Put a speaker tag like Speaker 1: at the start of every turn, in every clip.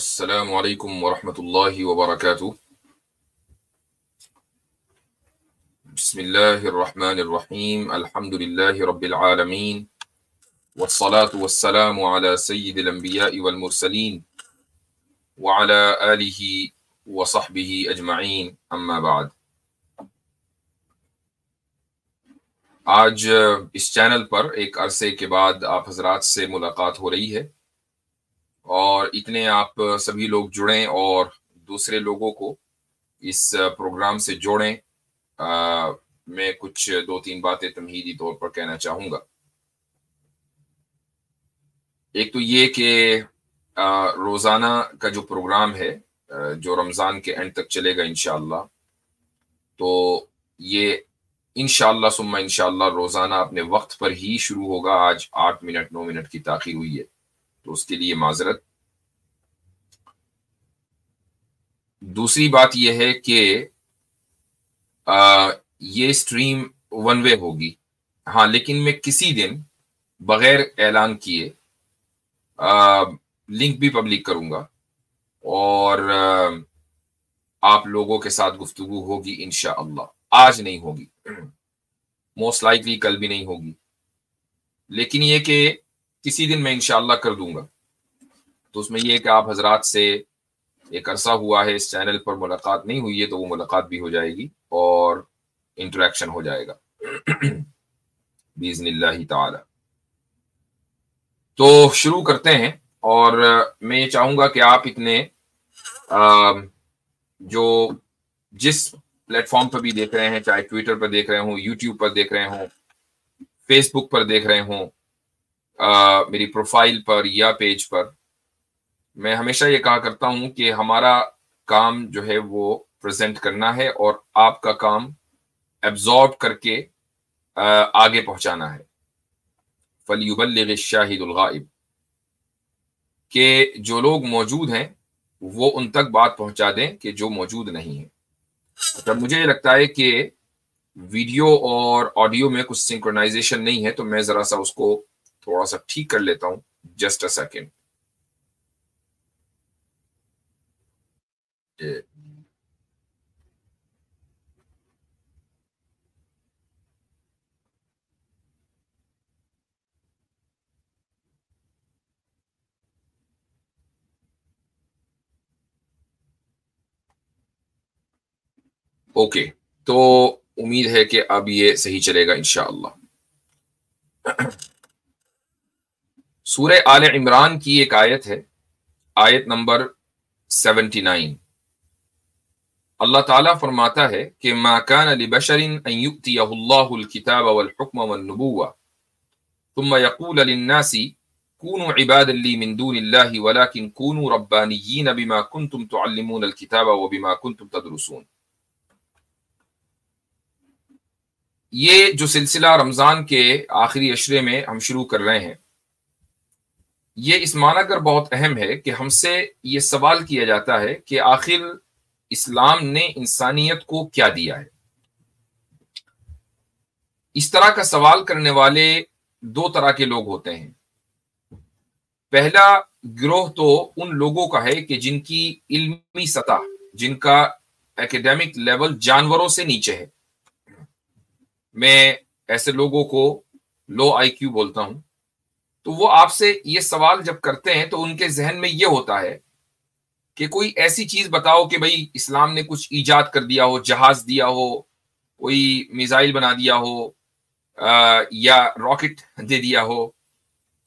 Speaker 1: السلام علیکم ورحمۃ اللہ وبرکاتہ۔ بسم اللہ الرحمن الرحیم، الحمد للہ رب العالمین، والصلاة والسلام علی سید الانبیاء والمرسلین وعلی آلہ وصحبہ اجمعین، اما بعد۔ آج اس چینل پر ایک عرصے کے بعد آپ حضرات سے ملاقات ہو رہی ہے، اور اتنے آپ سبھی لوگ جڑیں اور دوسرے لوگوں کو اس پروگرام سے جوڑیں۔ میں کچھ دو تین باتیں تمہیدی طور پر کہنا چاہوں گا۔ ایک تو یہ کہ روزانہ کا جو پروگرام ہے جو رمضان کے اینڈ تک چلے گا انشاءاللہ، تو یہ انشاءاللہ ثم انشاءاللہ روزانہ اپنے وقت پر ہی شروع ہوگا۔ آج 8 منٹ 9 منٹ کی تاخیر ہوئی ہے، تو اس کے لیے معذرت۔ دوسری بات یہ ہے کہ یہ سٹریم ون وے ہوگی، ہاں، لیکن میں کسی دن بغیر اعلان کیے لنک بھی پبلک کروں گا، اور آپ لوگوں کے ساتھ گفتگو ہوگی انشاءاللہ۔ آج نہیں ہوگی، موسٹ لائکلی کل بھی نہیں ہوگی، لیکن یہ کہ کسی دن میں انشاءاللہ کر دوں گا۔ تو اس میں یہ کہ آپ حضرات سے ایک عرصہ ہوا ہے اس چینل پر ملاقات نہیں ہوئی ہے، تو وہ ملاقات بھی ہو جائے گی اور انٹریکشن ہو جائے گا باذن اللہ تعالی۔ تو شروع کرتے ہیں، اور میں یہ چاہوں گا کہ آپ اتنے جو جس پلیٹ فارم پر بھی دیکھ رہے ہیں، چاہے ٹویٹر پر دیکھ رہے ہوں، یوٹیوب پر دیکھ رہے ہوں، فیس بک پر دیکھ رہے ہوں، میری پروفائل پر یا پیج پر، میں ہمیشہ یہ کہا کرتا ہوں کہ ہمارا کام جو ہے وہ پریزنٹ کرنا ہے، اور آپ کا کام ایبزارب کر کے آگے پہنچانا ہے۔ فَلْيُبَلِّغِ الشَّاهِدُ الْغَائِبُ، کہ جو لوگ موجود ہیں وہ ان تک بات پہنچا دیں کہ جو موجود نہیں ہیں۔ اچھا، مجھے یہ لگتا ہے کہ ویڈیو اور آڈیو میں کچھ سنکرونائزیشن نہیں ہے، تو میں ذرا سا اس کو تھوڑا سا ٹھیک کر لیتا ہوں۔ Just a second. اوکے، تو امید ہے کہ اب یہ صحیح چلے گا انشاءاللہ۔ سورہ آل عمران کی ایک آیت ہے، آیت نمبر 79۔ اللہ تعالیٰ فرماتا ہے کہ ما کان لبشر ان یؤتیہ اللہ الکتاب والحکم والنبوہ ثم یقول للناس كونوا عبادا لي من دون الله ولكن كونوا ربانيين بما كنتم تعلمون الكتاب وبما كنتم تدرسون۔ یہ جو سلسلہ رمضان کے آخری عشرے میں ہم شروع کر رہے ہیں، یہ اس معنی کر بہت اہم ہے کہ ہم سے یہ سوال کیا جاتا ہے کہ آخر اسلام نے انسانیت کو کیا دیا ہے۔ اس طرح کا سوال کرنے والے دو طرح کے لوگ ہوتے ہیں۔ پہلا گروہ تو ان لوگوں کا ہے کہ جن کی علمی سطح، جن کا ایکیڈیمک لیول جانوروں سے نیچے ہے۔ میں ایسے لوگوں کو لو آئی کیو بولتا ہوں۔ تو وہ آپ سے یہ سوال جب کرتے ہیں تو ان کے ذہن میں یہ ہوتا ہے کہ کوئی ایسی چیز بتاؤ کہ بھئی اسلام نے کچھ ایجاد کر دیا ہو، جہاز دیا ہو، کوئی میزائل بنا دیا ہو، یا راکٹ دے دیا ہو،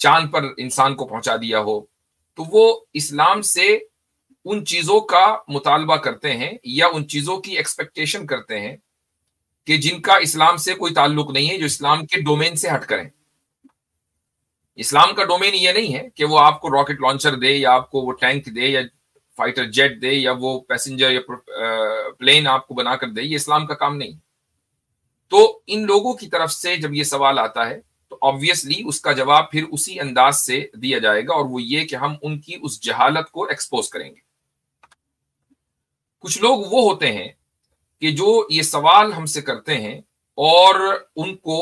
Speaker 1: چاند پر انسان کو پہنچا دیا ہو۔ تو وہ اسلام سے ان چیزوں کا مطالبہ کرتے ہیں یا ان چیزوں کی ایکسپیکٹیشن کرتے ہیں کہ جن کا اسلام سے کوئی تعلق نہیں ہے، جو اسلام کے ڈومین سے ہٹ کریں۔ اسلام کا ڈومین یہ نہیں ہے کہ وہ آپ کو راکٹ لانچر دے، یا آپ کو وہ ٹینک دے، یا فائٹر جیٹ دے، یا وہ پیسنجر یا پلین آپ کو بنا کر دے۔ یہ اسلام کا کام نہیں۔ تو ان لوگوں کی طرف سے جب یہ سوال آتا ہے تو آبویسلی اس کا جواب پھر اسی انداز سے دیا جائے گا، اور وہ یہ کہ ہم ان کی اس جہالت کو ایکسپوز کریں گے۔ کچھ لوگ وہ ہوتے ہیں کہ جو یہ سوال ہم سے کرتے ہیں اور ان کو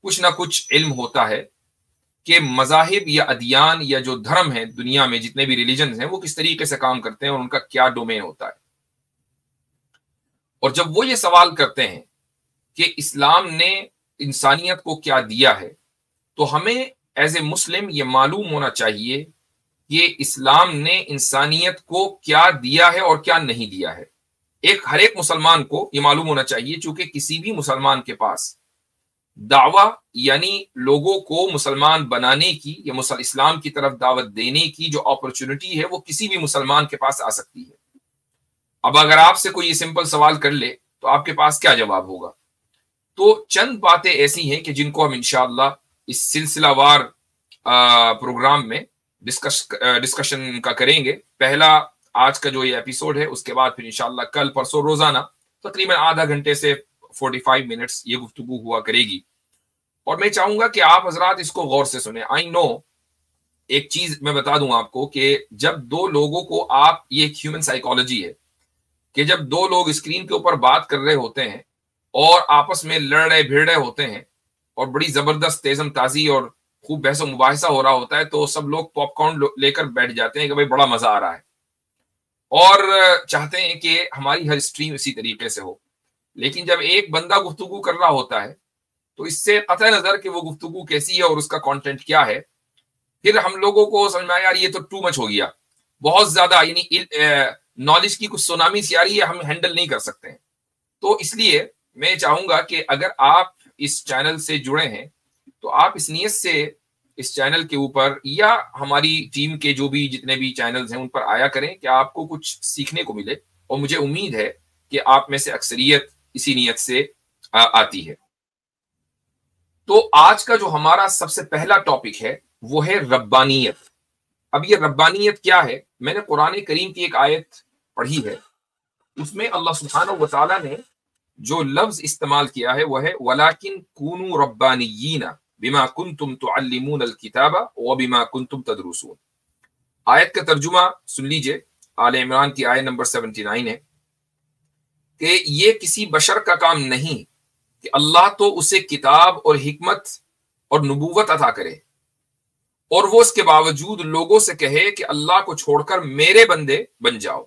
Speaker 1: کچھ نہ کچھ علم ہوتا ہے کہ مذاہب یا ادیان یا جو دھرم ہیں دنیا میں جتنے بھی ریلیجنز ہیں وہ کس طریقے سے کام کرتے ہیں اور ان کا کیا ڈومین ہوتا ہے. اور جب وہ یہ سوال کرتے ہیں کہ اسلام نے انسانیت کو کیا دیا ہے تو ہمیں ایز اے مسلم یہ معلوم ہونا چاہیے کہ اسلام نے انسانیت کو کیا دیا ہے اور کیا نہیں دیا ہے. ہر ایک مسلمان کو یہ معلوم ہونا چاہیے، چونکہ کسی بھی مسلمان کے پاس دعویٰ یعنی لوگوں کو مسلمان بنانے کی یا اسلام کی طرف دعوت دینے کی جو اپرچونٹی ہے وہ کسی بھی مسلمان کے پاس آ سکتی ہے. اب اگر آپ سے کوئی یہ سمپل سوال کر لے تو آپ کے پاس کیا جواب ہوگا؟ تو چند باتیں ایسی ہیں کہ جن کو ہم انشاءاللہ اس سلسلہ وار پروگرام میں ڈسکشن کا کریں گے. پہلا آج کا جو یہ ایپیسوڈ ہے، اس کے بعد پھر انشاءاللہ کل پرسوں روزانہ تقریباً آدھا گھنٹے سے 45 منٹس یہ گفتگو ہوا کرے گی. اور میں چاہوں گا کہ آپ حضرات اس کو غور سے سنیں. آئی نو ایک چیز میں بتا دوں آپ کو کہ جب دو لوگوں کو آپ، یہ ایک ہیومن سائیکالوجی ہے کہ جب دو لوگ اسکرین کے اوپر بات کر رہے ہوتے ہیں اور آپس میں لڑ رہے بھیڑ رہے ہوتے ہیں اور بڑی زبردست تیزم تازی اور خوب بحث و مباحثہ ہو رہا ہوتا ہے تو سب لوگ پاپ کارن لے کر بیٹھ جاتے ہیں کہ بھائی بڑا مزہ آ رہا ہے اور چاہتے ہیں کہ ہماری ہر اسٹریم اسی طریقے سے ہو. لیکن جب ایک بندہ گفتگو کر رہا ہوتا ہے تو اس سے قطع نظر کہ وہ گفتگو کیسی ہے اور اس کا کانٹینٹ کیا ہے، پھر ہم لوگوں کو سمجھ میں آیا یار یہ تو ٹو مچ ہو گیا، بہت زیادہ، یعنی نالج کی کچھ سونامی سی آ رہی ہے، ہم ہینڈل نہیں کر سکتے ہیں. تو اس لیے میں چاہوں گا کہ اگر آپ اس چینل سے جڑے ہیں تو آپ اس نیت سے اس چینل کے اوپر یا ہماری ٹیم کے جو بھی جتنے بھی چینلز ہیں ان پر آیا کریں کہ آپ کو کچھ سیکھنے کو ملے. اور مجھے امید ہے کہ آپ میں سے اکثریت اسی نیت سے آتی ہے. تو آج کا جو ہمارا سب سے پہلا ٹاپک ہے وہ ہے ربانیت. اب یہ ربانیت کیا ہے؟ میں نے قرآن کریم کی ایک آیت پڑھی ہے، اس میں اللہ سبحانہ و تعالیٰ نے جو لفظ استعمال کیا ہے وہ ہے وَلَكِن كُونُوا رَبَّانِيِّينَ بِمَا كُنْتُمْ تُعَلِّمُونَ الْكِتَابَ وَبِمَا كُنْتُمْ تَدْرُسُونَ. آیت کا ترجمہ سن لیجئے، آل عمران کی آیت نمبر 79 ہے کہ یہ کسی بشر کا کام نہیں کہ اللہ تو اسے کتاب اور حکمت اور نبوت عطا کرے اور وہ اس کے باوجود لوگوں سے کہے کہ اللہ کو چھوڑ کر میرے بندے بن جاؤ.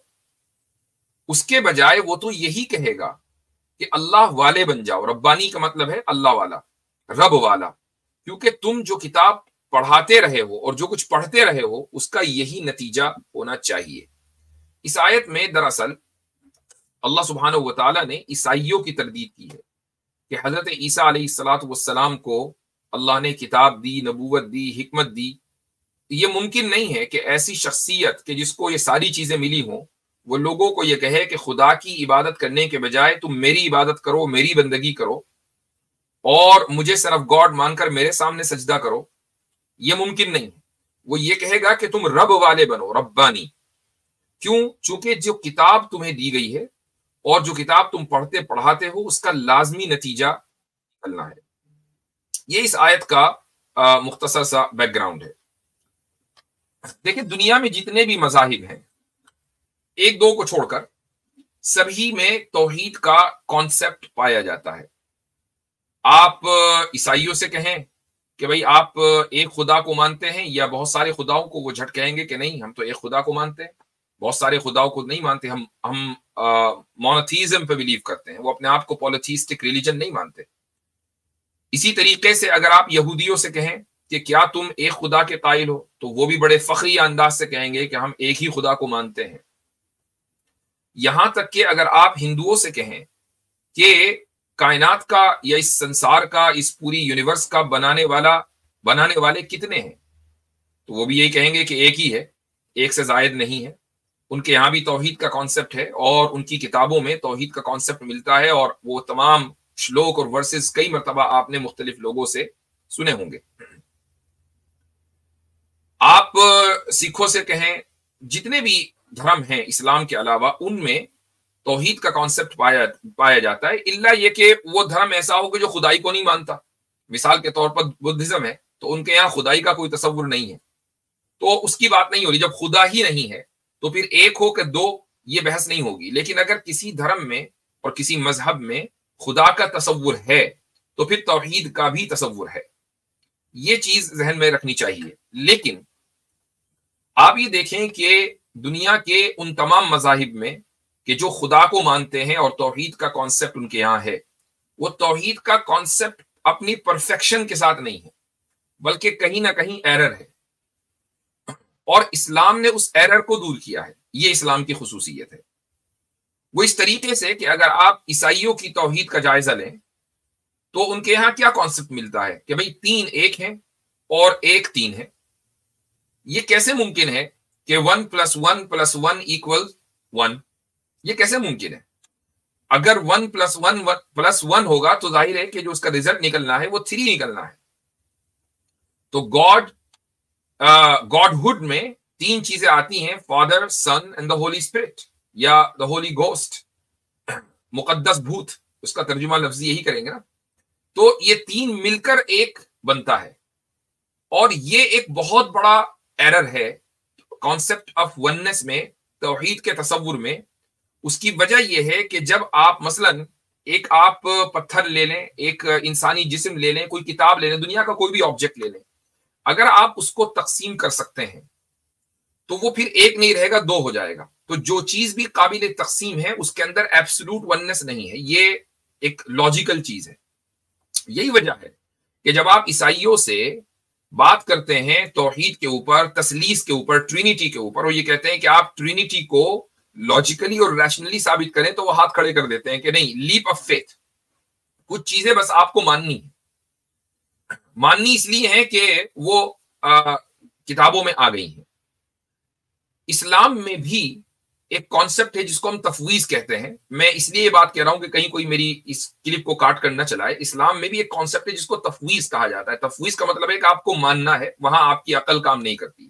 Speaker 1: اس کے بجائے وہ تو یہی کہے گا کہ اللہ والے بن جاؤ. ربانی کا مطلب ہے اللہ والا، رب والا، کیونکہ تم جو کتاب پڑھاتے رہے ہو اور جو کچھ پڑھتے رہے ہو اس کا یہی نتیجہ ہونا چاہیے. اس آیت میں دراصل اللہ سبحانہ و تعالیٰ نے عیسائیوں کی تردید کی ہے کہ حضرت عیسیٰ علیہ الصلاۃ والسلام کو اللہ نے کتاب دی، نبوت دی، حکمت دی. یہ ممکن نہیں ہے کہ ایسی شخصیت کہ جس کو یہ ساری چیزیں ملی ہوں وہ لوگوں کو یہ کہے کہ خدا کی عبادت کرنے کے بجائے تم میری عبادت کرو، میری بندگی کرو اور مجھے صرف گاڈ مان کر میرے سامنے سجدہ کرو. یہ ممکن نہیں. وہ یہ کہے گا کہ تم رب والے بنو، ربانی. کیوں؟ چونکہ جو کتاب تمہیں دی گئی ہے اور جو کتاب تم پڑھتے پڑھاتے ہو اس کا لازمی نتیجہ نکلنا ہے. یہ اس آیت کا مختصر سا بیک گراؤنڈ ہے. دیکھیں دنیا میں جتنے بھی مذاہب ہیں ایک دو کو چھوڑ کر سبھی میں توحید کا کانسیپٹ پایا جاتا ہے. آپ عیسائیوں سے کہیں کہ بھئی آپ ایک خدا کو مانتے ہیں یا بہت سارے خداؤں کو، وہ جھٹ کہیں گے کہ نہیں ہم تو ایک خدا کو مانتے ہیں، بہت سارے خداؤں کو نہیں مانتے، ہم مونوتھیزم پہ بلیو کرتے ہیں. وہ اپنے آپ کو پولیتھیسٹک ریلیجن نہیں مانتے. اسی طریقے سے اگر آپ یہودیوں سے کہیں کہ کیا تم ایک خدا کے قائل ہو تو وہ بھی بڑے فخری انداز سے کہیں گے کہ ہم ایک ہی خدا کو مانتے ہیں. یہاں تک کہ اگر آپ ہندوؤں سے کہیں کہ کائنات کا یا اس سنسار کا، اس پوری یونیورس کا بنانے والے کتنے ہیں تو وہ بھی یہی کہیں گے کہ ایک ہی ہے، ایک سے زائد نہیں ہے. ان کے یہاں بھی توحید کا کانسیپٹ ہے اور ان کی کتابوں میں توحید کا کانسیپٹ ملتا ہے اور وہ تمام شلوک اور ورسز کئی مرتبہ آپ نے مختلف لوگوں سے سنے ہوں گے. آپ سکھوں سے کہیں، جتنے بھی دھرم ہیں اسلام کے علاوہ ان میں توحید کا کانسیپٹ پایا جاتا ہے، الا یہ کہ وہ دھرم ایسا ہو کہ جو خدائی کو نہیں مانتا. مثال کے طور پر بدھزم ہے تو ان کے یہاں خدائی کا کوئی تصور نہیں ہے، تو اس کی بات نہیں ہو رہی. جب خدا ہی نہیں ہے تو پھر ایک ہو کہ دو، یہ بحث نہیں ہوگی. لیکن اگر کسی دھرم میں اور کسی مذہب میں خدا کا تصور ہے تو پھر توحید کا بھی تصور ہے. یہ چیز ذہن میں رکھنی چاہیے. لیکن آپ یہ دیکھیں کہ دنیا کے ان تمام مذاہب میں کہ جو خدا کو مانتے ہیں اور توحید کا کانسیپٹ ان کے یہاں ہے، وہ توحید کا کانسیپٹ اپنی پرفیکشن کے ساتھ نہیں ہے، بلکہ کہیں نہ کہیں ایرر ہے، اور اسلام نے اس ایرر کو دور کیا ہے. یہ اسلام کی خصوصیت ہے. وہ اس طریقے سے کہ اگر آپ عیسائیوں کی توحید کا جائزہ لیں تو ان کے یہاں کیا کانسیپٹ ملتا ہے کہ بھئی 3 ایک ہیں اور 1 3 ہے. یہ کیسے ممکن ہے کہ 1 + 1 + 1 = 1؟ یہ کیسے ممکن ہے؟ اگر 1 + 1 + 1 ہوگا تو ظاہر ہے کہ جو اس کا رزلٹ نکلنا ہے وہ 3 نکلنا ہے. تو گاڈ ہوڈ میں 3 چیزیں آتی ہیں، father, son and the holy spirit, یا دا ہولی گوسٹ، مقدس بھوت، اس کا ترجمہ لفظی یہی کریں گے نا. تو یہ 3 مل کر ایک بنتا ہے، اور یہ ایک بہت بڑا ایرر ہے کانسیپٹ آف وننس میں، توحید کے تصور میں. اس کی وجہ یہ ہے کہ جب آپ مثلا آپ پتھر لے لیں، ایک انسانی جسم لے لیں، کوئی کتاب لے لیں، دنیا کا کوئی بھی آبجیکٹ لے لیں، اگر آپ اس کو تقسیم کر سکتے ہیں تو وہ پھر 1 نہیں رہے گا، 2 ہو جائے گا. تو جو چیز بھی قابل تقسیم ہے اس کے اندر ایبسولوٹ وننس نہیں ہے. یہ ایک لاجیکل چیز ہے. یہی وجہ ہے کہ جب آپ عیسائیوں سے بات کرتے ہیں توحید کے اوپر، تثلیث کے اوپر، ٹرینیٹی کے اوپر، اور یہ کہتے ہیں کہ آپ ٹرینیٹی کو لاجیکلی اور ریشنلی ثابت کریں، تو وہ ہاتھ کھڑے کر دیتے ہیں کہ نہیں، لیپ آف فیتھ، کچھ چیزیں بس آپ کو ماننی اس لیے ہیں کہ وہ کتابوں میں آ گئی ہیں. اسلام میں بھی ایک کانسیپٹ ہے جس کو ہم تفویض کہتے ہیں. میں اس لیے یہ بات کہہ رہا ہوں کہ کہیں کوئی میری اس کلپ کو کاٹ کر نہ چلائے. اسلام میں بھی ایک کانسیپٹ ہے جس کو تفویض کہا جاتا ہے. تفویض کا مطلب ہے کہ آپ کو ماننا ہے، وہاں آپ کی عقل کام نہیں کرتی.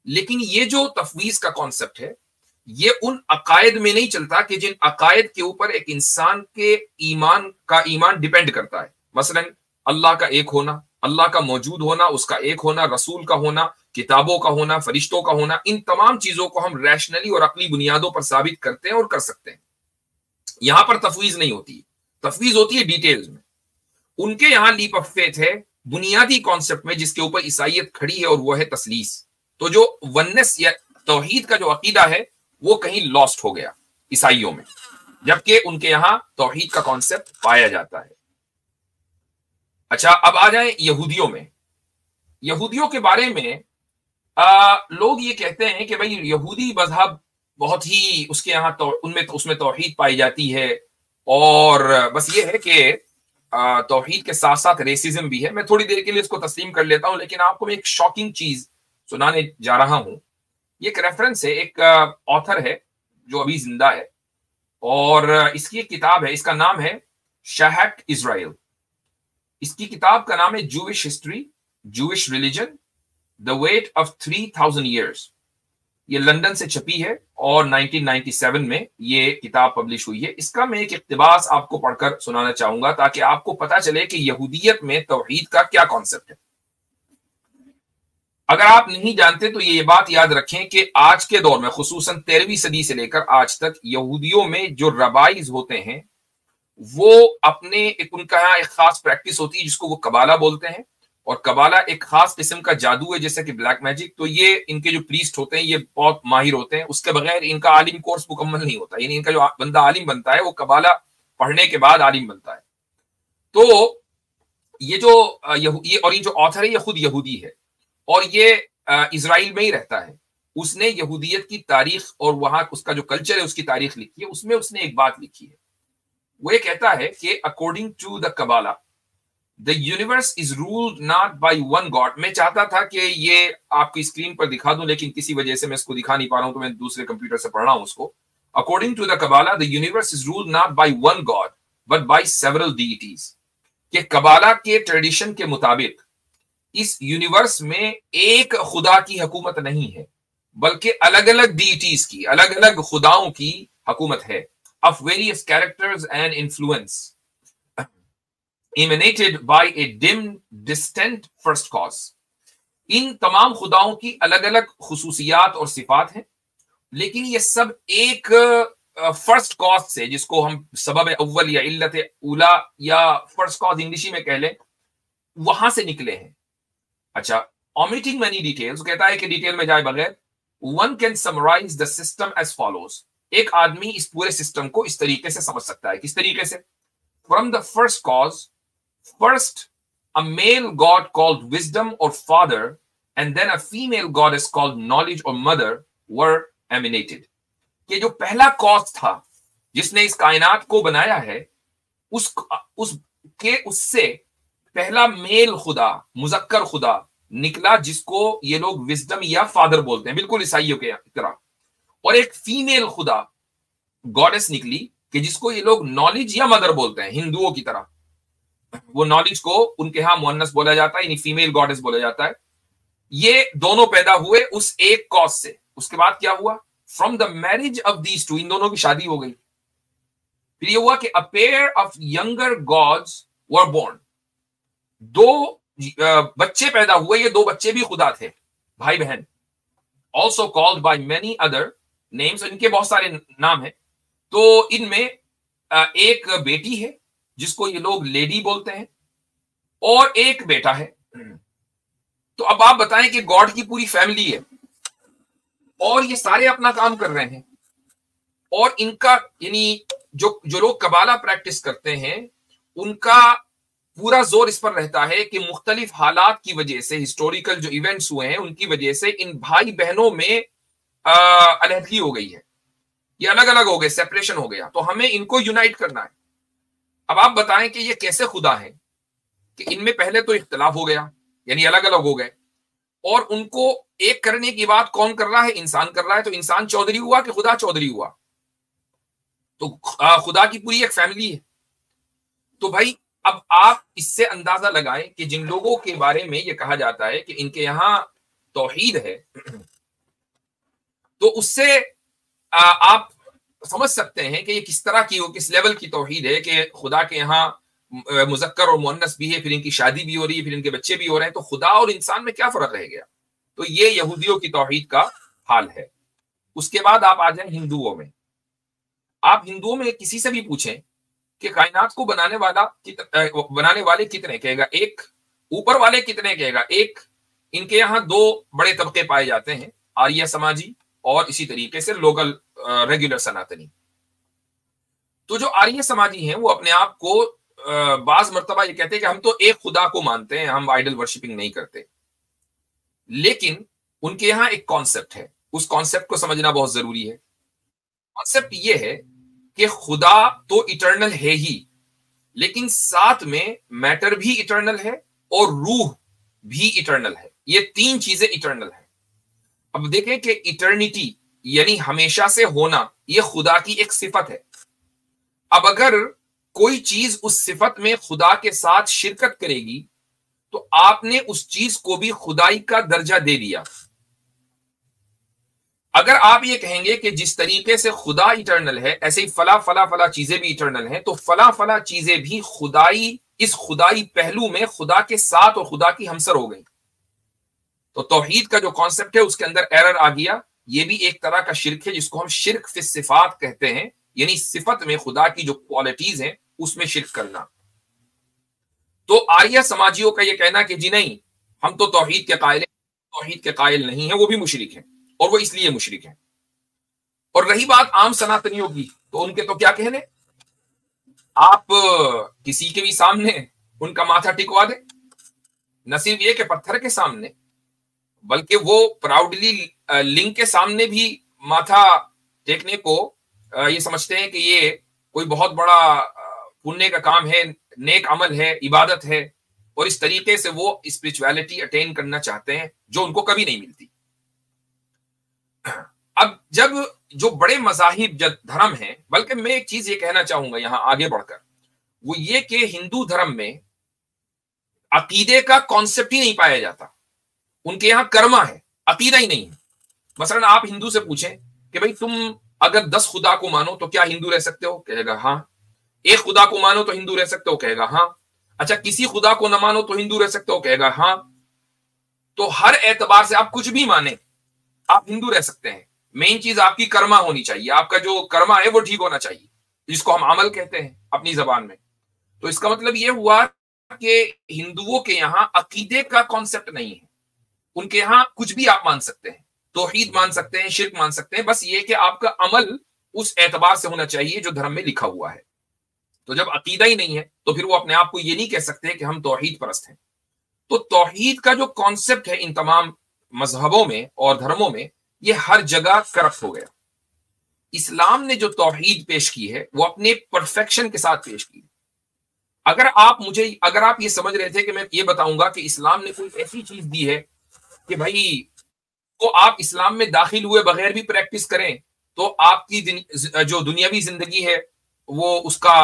Speaker 1: لیکن یہ جو تفویض کا کانسیپٹ ہے، یہ ان عقائد میں نہیں چلتا کہ جن عقائد کے اوپر ایک انسان کے ایمان ڈیپینڈ کرتا ہے. مثلا اللہ کا ایک ہونا، اللہ کا موجود ہونا، اس کا ایک ہونا، رسول کا ہونا، کتابوں کا ہونا، فرشتوں کا ہونا، ان تمام چیزوں کو ہم ریشنلی اور عقلی بنیادوں پر ثابت کرتے ہیں اور کر سکتے ہیں. یہاں پر تفویض نہیں ہوتی. تفویض ہوتی ہے ڈیٹیلز میں. ان کے یہاں لیپ آف فیتھ ہے بنیادی کانسیپٹ میں، جس کے اوپر عیسائیت کھڑی ہے، اور وہ ہے تثلیث. تو جو وننس یا توحید کا جو عقیدہ ہے وہ کہیں لاسٹ ہو گیا عیسائیوں میں، جبکہ ان کے یہاں توحید کا کانسیپٹ پایا جاتا ہے. اچھا، اب آ جائیں یہودیوں میں. یہودیوں کے بارے میں لوگ یہ کہتے ہیں کہ بھئی یہودی مذہب بہت ہی اس کے یہاں اس میں توحید پائی جاتی ہے، اور بس یہ ہے کہ توحید کے ساتھ ساتھ ریسزم بھی ہے. میں تھوڑی دیر کے لیے اس کو تسلیم کر لیتا ہوں، لیکن آپ کو میں ایک شاکنگ چیز سنانے جا رہا ہوں. یہ ایک ریفرنس ہے، ایک آتھر ہے جو ابھی زندہ ہے، اور اس کی ایک کتاب ہے، اس کا نام ہے شہٹ اسرائیل. اس کی کتاب کا نام ہے جوش ہسٹری، جوش religion, the weight of 3000 years. یہ لندن سے چھپی ہے اور 1997 میں یہ کتاب پبلش ہوئی ہے. اس کا میں ایک اقتباس آپ کو پڑھ کر سنانا چاہوں گا تاکہ آپ کو پتا چلے کہ یہودیت میں توحید کا کیا کانسیپٹ ہے. اگر آپ نہیں جانتے تو یہ بات یاد رکھیں کہ آج کے دور میں، خصوصاً 13ویں صدی سے لے کر آج تک، یہودیوں میں جو ربائز ہوتے ہیں وہ اپنے ان کا یہاں ایک خاص پریکٹس ہوتی ہے جس کو وہ قبالہ بولتے ہیں. اور قبالہ ایک خاص قسم کا جادو ہے، جیسے کہ بلیک میجک. تو یہ ان کے جو پریسٹ ہوتے ہیں یہ بہت ماہر ہوتے ہیں. اس کے بغیر ان کا عالم کورس مکمل نہیں ہوتا. یعنی ان کا جو بندہ عالم بنتا ہے وہ قبالہ پڑھنے کے بعد عالم بنتا ہے. تو یہ جو آتھر ہے یہ خود یہودی ہے، اور یہ اسرائیل میں ہی رہتا ہے. اس نے یہودیت کی تاریخ اور وہاں اس کا جو کلچر ہے اس کی تاریخ لکھی ہے. اس میں اس نے ایک بات لکھی ہے. وہ یہ کہتا ہے کہ according to the Kabbalah the universe is ruled not by one god. میں چاہتا تھا کہ یہ آپ کی اسکرین پر دکھا دوں، لیکن کسی وجہ سے میں اس کو دکھا نہیں پا رہا ہوں، تو میں دوسرے کمپیوٹر سے پڑھ رہا ہوں اس کو. According to the Kabbalah, the universe is ruled not by one god but by several deities. کہ قبالہ کے ٹریڈیشن کے مطابق اس یونیورس میں ایک خدا کی حکومت نہیں ہے، بلکہ الگ الگ ڈیٹیز کی، الگ الگ خداؤں کی حکومت ہے. Of various characters and influence emanated by a dim distant first cause. ان تمام خداؤں کی الگ الگ خصوصیات اور صفات ہیں، لیکن یہ سب ایک فرسٹ کاز سے، جس کو ہم سبب اول یا علت اولا یا فرسٹ کاز انگلشی میں کہہ لیں، وہاں سے نکلے ہیں. اچھا, omitting many details, کہتا ہے کہ ڈیٹیل میں جائے بغیر, one can summarize the system as follows. ایک آدمی اس پورے سسٹم کو اس طریقے سے سمجھ سکتا ہے. کس طریقے سے؟ From the first cause, first a male god called wisdom or father, and then a female goddess called knowledge or mother were emanated. کہ جو پہلا کاز تھا جس نے اس کائنات کو بنایا ہے, اس سے پہلا میل خدا, مذکر خدا نکلا جس کو یہ لوگ وزڈم یا فادر بولتے ہیں, بالکل عیسائیوں کے طرح. اور ایک فیمیل خدا گاڈس نکلی کہ جس کو یہ لوگ نالج یا مدر بولتے ہیں, ہندوؤں کی طرح. وہ نالج کو ان کے ہاں مؤنث بولا جاتا ہے, یعنی فیمیل گاڈس بولا جاتا ہے. یہ دونوں پیدا ہوئے اس ایک کاز سے. اس کے بعد کیا ہوا؟ From the marriage of these two, ان دونوں کی شادی ہو گئی. پھر یہ ہوا کہ a pair of younger gods were born. دو بچے پیدا ہوئے, یہ دو بچے بھی خدا تھے, بھائی بہن. also called by many other names, ان کے بہت سارے نام ہیں. تو ان میں ایک بیٹی ہے جس کو یہ لوگ لیڈی بولتے ہیں, اور ایک بیٹا ہے. تو اب آپ بتائیں کہ گاڈ کی پوری فیملی ہے اور یہ سارے اپنا کام کر رہے ہیں, اور ان کا یعنی جو لوگ قبالہ پریکٹس کرتے ہیں ان کا پورا زور اس پر رہتا ہے کہ مختلف حالات کی وجہ سے, ہسٹوریکل جو ایونٹس ہوئے ہیں ان کی وجہ سے ان بھائی بہنوں میں علیحدگی ہو گئی ہے, یہ الگ الگ ہو گئے, سیپریشن ہو گیا, تو ہمیں ان کو یونائٹ کرنا ہے. اب آپ بتائیں کہ یہ کیسے خدا ہے کہ ان میں پہلے تو اختلاف ہو گیا, یعنی الگ الگ ہو گئے, اور ان کو ایک کرنے کی بات کون کر رہا ہے؟ انسان کر رہا ہے. تو انسان چودھری ہوا کہ خدا چودھری ہوا؟ تو خدا کی پوری ایک فیملی ہے. تو بھائی اب آپ اس سے اندازہ لگائیں کہ جن لوگوں کے بارے میں یہ کہا جاتا ہے کہ ان کے یہاں توحید ہے, تو اس سے آپ سمجھ سکتے ہیں کہ یہ کس طرح کی, کس لیول کی توحید ہے کہ خدا کے یہاں مذکر اور مؤنث بھی ہے, پھر ان کی شادی بھی ہو رہی ہے, پھر ان کے بچے بھی ہو رہے ہیں. تو خدا اور انسان میں کیا فرق رہ گیا؟ تو یہ یہودیوں کی توحید کا حال ہے. اس کے بعد آپ آ جائیں ہندوؤں میں. آپ ہندوؤں میں کسی سے بھی پوچھیں کہ کائنات کو بنانے والے کتنے, کہے گا ایک. اوپر والے کتنے, کہے گا ایک. ان کے یہاں دو بڑے طبقے پائے جاتے ہیں, آریہ سماجی اور اسی طریقے سے لوکل ریگولر سناتنی. تو جو آریہ سماجی ہیں وہ اپنے آپ کو بعض مرتبہ یہ کہتے ہیں کہ ہم تو ایک خدا کو مانتے ہیں, ہم آئیڈل ورشپنگ نہیں کرتے. لیکن ان کے یہاں ایک کانسیپٹ ہے, اس کانسیپٹ کو سمجھنا بہت ضروری ہے. کانسیپٹ یہ ہے کہ خدا تو ایٹرنل ہے ہی, لیکن ساتھ میں میٹر بھی ایٹرنل ہے اور روح بھی ایٹرنل ہے. یہ تین چیزیں ایٹرنل ہیں. اب دیکھیں کہ ایٹرنیٹی یعنی ہمیشہ سے ہونا, یہ خدا کی ایک صفت ہے. اب اگر کوئی چیز اس صفت میں خدا کے ساتھ شرکت کرے گی تو آپ نے اس چیز کو بھی خدائی کا درجہ دے دیا. اگر آپ یہ کہیں گے کہ جس طریقے سے خدا ایٹرنل ہے ایسے ہی فلاں چیزیں بھی ایٹرنل ہیں, تو فلاں چیزیں بھی خدائی, اس خدائی پہلو میں خدا کے ساتھ اور خدا کی ہمسر ہو گئی. تو توحید کا جو کانسیپٹ ہے اس کے اندر ایرر آ گیا. یہ بھی ایک طرح کا شرک ہے جس کو ہم شرک فی الصفات کہتے ہیں, یعنی صفت میں خدا کی جو کوالٹیز ہیں اس میں شرک کرنا. تو آریہ سماجیوں کا یہ کہنا کہ جی نہیں ہم تو توحید کے قائل ہیں, توحید کے قائل نہیں ہیں, وہ بھی مشرک ہیں, اور وہ اس لیے مشرک ہیں. اور رہی بات عام سناتنیوں کی, تو ان کے تو کیا کہنے, آپ کسی کے بھی سامنے ان کا ماتھا ٹکوا دیں, نہ صرف یہ کہ پتھر کے سامنے, بلکہ وہ پراؤڈلی لنگ کے سامنے بھی ماتھا ٹیکنے کو یہ سمجھتے ہیں کہ یہ کوئی بہت بڑا پنیہ کا کام ہے, نیک عمل ہے, عبادت ہے, اور اس طریقے سے وہ اسپرچویلٹی اٹین کرنا چاہتے ہیں جو ان کو کبھی نہیں ملتی. اب جب جو بڑے مذاہب دھرم ہیں, بلکہ میں ایک چیز یہ کہنا چاہوں گا یہاں آگے بڑھ کر, وہ یہ کہ ہندو دھرم میں عقیدے کا کانسیپٹ ہی نہیں پایا جاتا. ان کے یہاں کرما ہے, عقیدہ ہی نہیں ہے. مثلا آپ ہندو سے پوچھیں کہ بھئی تم اگر 10 خدا کو مانو تو کیا ہندو رہ سکتے ہو, کہے گا ہاں. ایک خدا کو مانو تو ہندو رہ سکتے ہو, کہے گا ہاں. اچھا کسی خدا کو نہ مانو تو ہندو رہ سکتے ہو, کہے گا ہاں. تو ہر اعتبار سے آپ کچھ بھی مانیں آپ ہندو رہ سکتے ہیں. مین چیز آپ کی کرما ہونی چاہیے, آپ کا جو کرما ہے وہ ٹھیک ہونا چاہیے, جس کو ہم عمل کہتے ہیں اپنی زبان میں. تو اس کا مطلب یہ ہوا کہ ہندوؤں کے یہاں عقیدے کا کانسیپٹ نہیں ہے. ان کے یہاں کچھ بھی آپ مان سکتے ہیں، توحید مان سکتے ہیں، شرک مان سکتے ہیں، بس یہ کہ آپ کا عمل اس اعتبار سے ہونا چاہیے جو دھرم میں لکھا ہوا ہے۔ تو جب عقیدہ ہی نہیں ہے تو پھر وہ اپنے آپ کو یہ نہیں کہہ سکتے کہ ہم توحید پرست ہیں۔ تو توحید کا جو کانسیپٹ ہے ان تمام مذہبوں میں اور دھرموں میں، یہ ہر جگہ کرپٹ ہو گیا۔ اسلام نے جو توحید پیش کی ہے وہ اپنے پرفیکشن کے ساتھ پیش کی۔ اگر آپ یہ سمجھ رہے تھے کہ میں یہ بتاؤں گا کہ اسلام نے کوئی ایسی چیز دی ہے کہ بھائی تو آپ اسلام میں داخل ہوئے بغیر بھی پریکٹس کریں تو آپ کی جو دنیاوی زندگی ہے وہ اس کا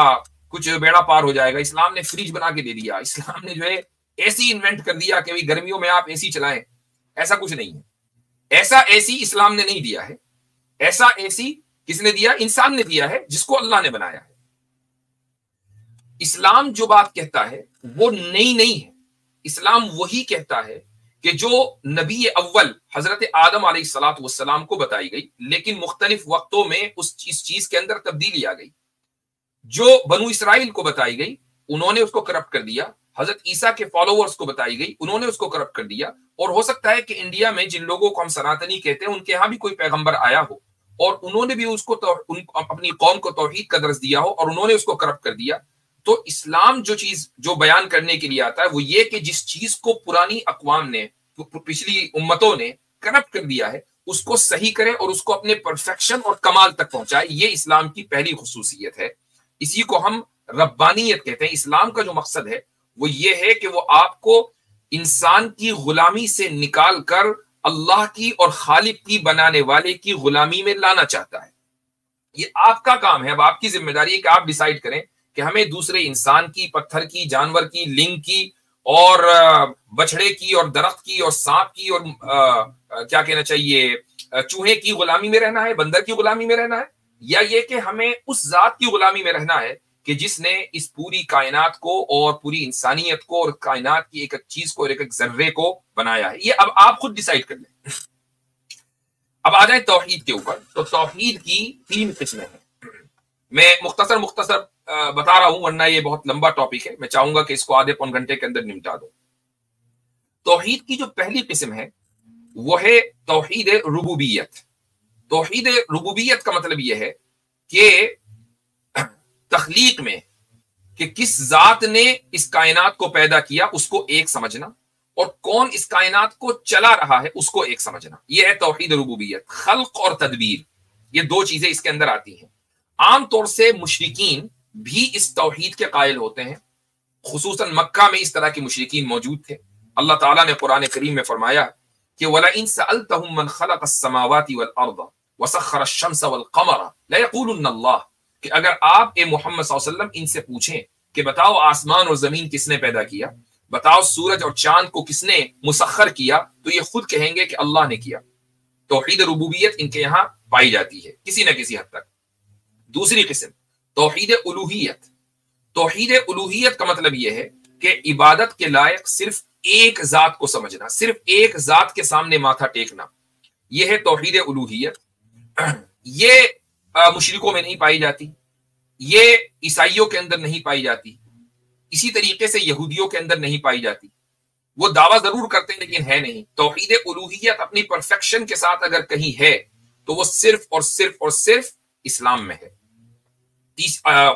Speaker 1: کچھ بیڑا پار ہو جائے گا، اسلام نے فریج بنا کے دے دیا، اسلام نے جو ہے ایسی انوینٹ کر دیا کہ گرمیوں میں آپ ایسی چلائیں، ایسا کچھ نہیں ہے۔ ایسی اسلام نے نہیں دیا ہے۔ ایسی کس نے دیا؟ انسان نے دیا ہے، جس کو اللہ نے بنایا ہے۔ اسلام جو بات کہتا ہے وہ نئی نہیں ہے، اسلام وہی کہتا ہے کہ جو نبی اول حضرت آدم علیہ الصلوۃ والسلام کو بتائی گئی، لیکن مختلف وقتوں میں اس چیز کے اندر تبدیلی آ گئی۔ جو بنو اسرائیل کو بتائی گئی انہوں نے اس کو کرپٹ کر دیا، حضرت عیسیٰ کے فالوورز کو بتائی گئی انہوں نے اس کو کرپٹ کر دیا، اور ہو سکتا ہے کہ انڈیا میں جن لوگوں کو ہم سناتنی کہتے ہیں ان کے ہاں بھی کوئی پیغمبر آیا ہو اور انہوں نے بھی اس کو اپنی قوم کو توحید کا درس دیا ہو اور انہوں نے اس کو کرپٹ کر دیا۔ تو اسلام جو بیان کرنے کے لیے آتا ہے وہ یہ کہ جس چیز کو پرانی اقوام نے، پچھلی امتوں نے کرپٹ کر دیا ہے، اس کو صحیح کرے اور اس کو اپنے پرفیکشن اور کمال تک پہنچائے۔ یہ اسلام کی پہلی خصوصیت ہے، اسی کو ہم ربانیت کہتے ہیں۔ اسلام کا جو مقصد ہے وہ یہ ہے کہ وہ آپ کو انسان کی غلامی سے نکال کر اللہ کی اور خالق کی بنانے والے کی غلامی میں لانا چاہتا ہے۔ یہ آپ کا کام ہے، اب آپ کی ذمہ داری ہے کہ آپ ڈیسائیڈ کریں کہ ہمیں دوسرے انسان کی، پتھر کی، جانور کی، لنگ کی اور بچڑے کی اور درخت کی اور سانپ کی اور کیا کہنا چاہیے چوہے کی غلامی میں رہنا ہے، بندر کی غلامی میں رہنا ہے، یا یہ کہ ہمیں اس ذات کی غلامی میں رہنا ہے کہ جس نے اس پوری کائنات کو اور پوری انسانیت کو اور کائنات کی ایک ایک چیز کو اور ایک ایک ذرے کو بنایا ہے۔ یہ اب آپ خود ڈیسائیڈ کر لیں۔ اب آ جائیں توحید کے اوپر۔ تو توحید کی 3 قسمیں ہیں، میں مختصر بتا رہا ہوں ورنہ یہ بہت لمبا ٹاپک ہے، میں چاہوں گا کہ اس کو آدھے پون گھنٹے کے اندر نمٹا دوں۔ توحید کی جو پہلی قسم ہے وہ ہے توحید ربوبیت۔ توحید ربوبیت کا مطلب یہ ہے کہ تخلیق میں کہ کس ذات نے اس کائنات کو پیدا کیا اس کو ایک سمجھنا، اور کون اس کائنات کو چلا رہا ہے اس کو ایک سمجھنا، یہ ہے توحید ربوبیت۔ خلق اور تدبیر، یہ 2 چیزیں اس کے اندر آتی ہیں۔ عام طور سے مشرکین بھی اس توحید کے قائل ہوتے ہیں، خصوصاً مکہ میں اس طرح کے مشرکین موجود تھے۔ اللہ تعالیٰ نے قرآن کریم میں فرمایا کہ وَلَئِن سَأَلْتَهُم مَّن خَلَقَ السَّمَاوَاتِ وَالْأَرْضَ وَسَخَّرَ الشَّمْسَ وَالْقَمَرَ لَيَقُولُنَّ اللَّهُ، کہ اگر آپ اے محمد صلی اللہ علیہ وسلم ان سے پوچھیں کہ بتاؤ آسمان اور زمین کس نے پیدا کیا، بتاؤ سورج اور چاند کو کس نے مسخر کیا، تو یہ خود کہیں گے کہ اللہ نے کیا۔ توحید ربوبیت ان کے یہاں پائی جاتی ہے کسی نہ کسی حد تک۔ دوسری قسم توحید الوہیت۔ توحید الوہیت کا مطلب یہ ہے کہ عبادت کے لائق صرف ایک ذات کو سمجھنا، صرف ایک ذات کے سامنے ماتھا ٹیکنا، یہ ہے توحید الوہیت۔ یہ مشرکوں میں نہیں پائی جاتی، یہ عیسائیوں کے اندر نہیں پائی جاتی، اسی طریقے سے یہودیوں کے اندر نہیں پائی جاتی۔ وہ دعویٰ ضرور کرتے ہیں لیکن ہے نہیں۔ توحید الوہیت اپنی پرفیکشن کے ساتھ اگر کہیں ہے تو وہ صرف اور صرف اور صرف اسلام میں ہے۔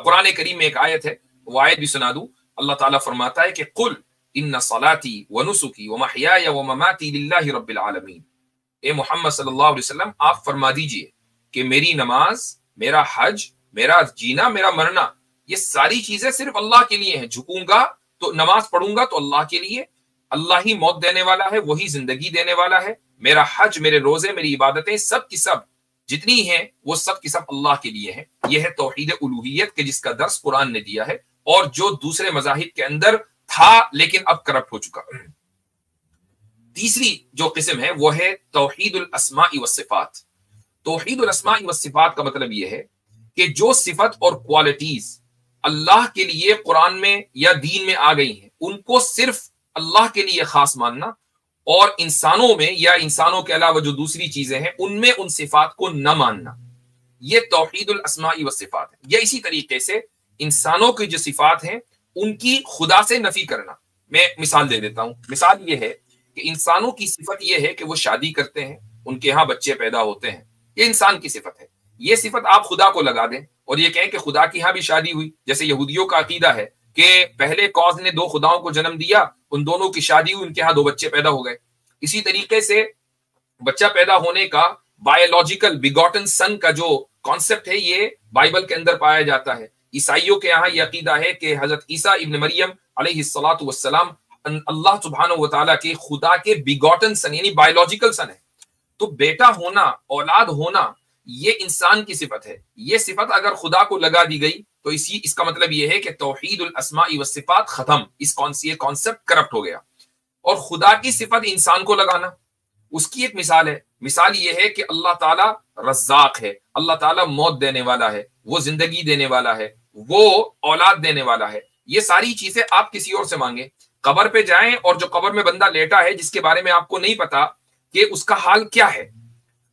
Speaker 1: قرآن کریم میں ایک آیت ہے، وہ آیت بھی سنا دوں۔ اللہ تعالیٰ فرماتا ہے کہ قل ان صلاتی ونسکی ومحیای ومماتی للہ رب العالمین۔ اے محمد صلی اللہ علیہ وسلم آپ فرما دیجئے کہ میری نماز، میرا حج، میرا جینا، میرا مرنا، یہ ساری چیزیں صرف اللہ کے لیے ہیں۔ جھکوں گا تو نماز پڑھوں گا تو اللہ کے لیے، اللہ ہی موت دینے والا ہے، وہی زندگی دینے والا ہے۔ میرا حج، میرے روزے، میری عبادتیں سب کی سب جتنی ہیں وہ سب کی سب اللہ کے لیے ہیں۔ یہ ہے توحید الوہیت کے جس کا درس قرآن نے دیا ہے اور جو دوسرے مذاہب کے اندر تھا لیکن اب کرپٹ ہو چکا۔ تیسری جو قسم ہے وہ ہے توحید الاسماء والصفات۔ توحید الاسماء والصفات کا مطلب یہ ہے کہ جو صفت اور کوالٹیز اللہ کے لیے قرآن میں یا دین میں آ گئی ہیں ان کو صرف اللہ کے لیے خاص ماننا، اور انسانوں میں یا انسانوں کے علاوہ جو دوسری چیزیں ہیں ان میں ان صفات کو نہ ماننا، یہ توحید الاسماء والصفات ہے۔ یا اسی طریقے سے انسانوں کی جو صفات ہیں ان کی خدا سے نفی کرنا۔ میں مثال دے دیتا ہوں۔ مثال یہ ہے کہ انسانوں کی صفت یہ ہے کہ وہ شادی کرتے ہیں، ان کے ہاں بچے پیدا ہوتے ہیں، یہ انسان کی صفت ہے. یہ صفت آپ خدا کو لگا دیں اور یہ کہیں کہ خدا کی ہاں بھی شادی ہوئی. جیسے یہودیوں کا عقیدہ ہے کہ پہلے کاز نے دو خداؤں کو جنم دیا، ان دونوں کی شادی ہوئی، ان کے ہاں دو بچے پیدا ہو گئے. اسی طریقے سے بچہ پیدا ہونے کا بایولوجیکل بیگوٹن سن کا جو کانسیپٹ ہے یہ بائبل کے اندر پایا جاتا ہے. عیسائیوں کے یہاں یہ عقیدہ ہے کہ حضرت عیسیٰ ابن مریم علیہ الصلاۃ والسلام اللہ سبحانہ و تعالیٰ کے خدا کے بیگوٹن سن یعنی بایولوجیکل سن ہے. تو بیٹا ہونا، اولاد ہونا، یہ انسان کی صفت ہے. یہ صفت اگر خدا کو لگا دی گئی تو اس کا مطلب یہ ہے کہ توحید الاسماء والصفات ختم، یہ کانسیپٹ کرپٹ ہو گیا. اور خدا کی صفت انسان کو لگانا، اس کی ایک مثال ہے. مثال یہ ہے کہ اللہ تعالیٰ رزاق ہے، اللہ تعالیٰ موت دینے والا ہے، وہ زندگی دینے والا ہے، وہ اولاد دینے والا ہے. یہ ساری چیزیں آپ کسی اور سے مانگیں. قبر پہ جائیں اور جو قبر میں بندہ لیٹا ہے جس کے بارے میں آپ کو نہیں پتا کہ اس کا حال کیا ہے،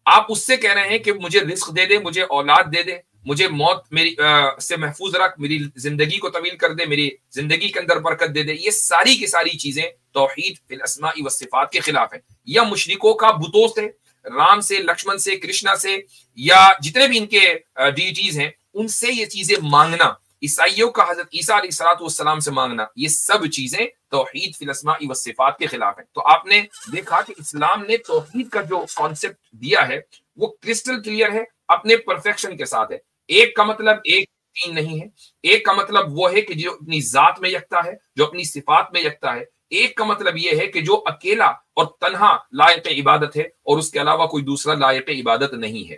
Speaker 1: آپ اس سے کہہ رہے ہیں کہ مجھے رزق دے دے، مجھے اولاد دے دے، مجھے موت میری سے محفوظ رکھ، میری زندگی کو طویل کر دے، میری زندگی کے اندر برکت دے دے. یہ ساری کی ساری چیزیں توحید فی الاسماء والصفات کے خلاف ہیں. یا مشرکوں کا بتوں سے، رام سے، لکشمن سے، کرشنا سے، یا جتنے بھی ان کے ڈیٹیز ہیں ان سے یہ چیزیں مانگنا، عیسائیوں کا حضرت عیسیٰ علیہ الصلوۃ والسلام سے مانگنا، یہ سب چیزیں توحید فی الاسماء والصفات کے خلاف ہیں. تو آپ نے دیکھا کہ اسلام نے توحید کا جو کانسیپٹ دیا ہے وہ کرسٹل کلیئر ہے، اپنے پرفیکشن کے ساتھ ہے. ایک کا مطلب ایک تین نہیں ہے، ایک کا مطلب وہ ہے کہ جو اپنی ذات میں یکتا ہے، جو اپنی صفات میں یکتا ہے. ایک کا مطلب یہ ہے کہ جو اکیلا اور تنہا لائق عبادت ہے اور اس کے علاوہ کوئی دوسرا لائق عبادت نہیں ہے.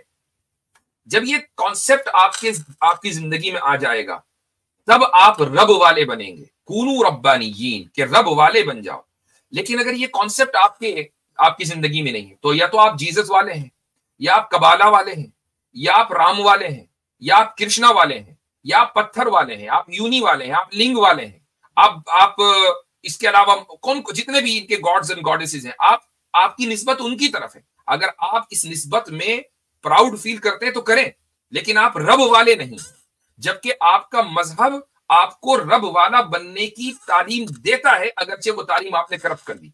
Speaker 1: جب یہ کانسیپٹ آپ کی زندگی میں آ جائے گا تب آپ رب والے بنیں گے. کونو ربانیین، کہ رب والے بن جاؤ. لیکن اگر یہ کانسیپٹ آپ کی زندگی میں نہیں ہے تو یا تو آپ جیزس والے ہیں، یا آپ کبالا والے ہیں، یا آپ رام والے ہیں، یا آپ کرشنا والے ہیں، یا آپ پتھر والے ہیں، آپ یونی والے ہیں، آپ لنگ والے ہیں، آپ اس کے علاوہ جتنے بھی ان کے گاڈز اینڈ گاڈیسز ہیں، آپ کی نسبت ان کی طرف ہے. اگر آپ اس نسبت میں پراؤڈ فیل کرتے ہیں تو کریں، لیکن آپ رب والے نہیں. جبکہ آپ کا مذہب آپ کو رب والا بننے کی تعلیم دیتا ہے، اگرچہ وہ تعلیم آپ نے کرپٹ کر دی.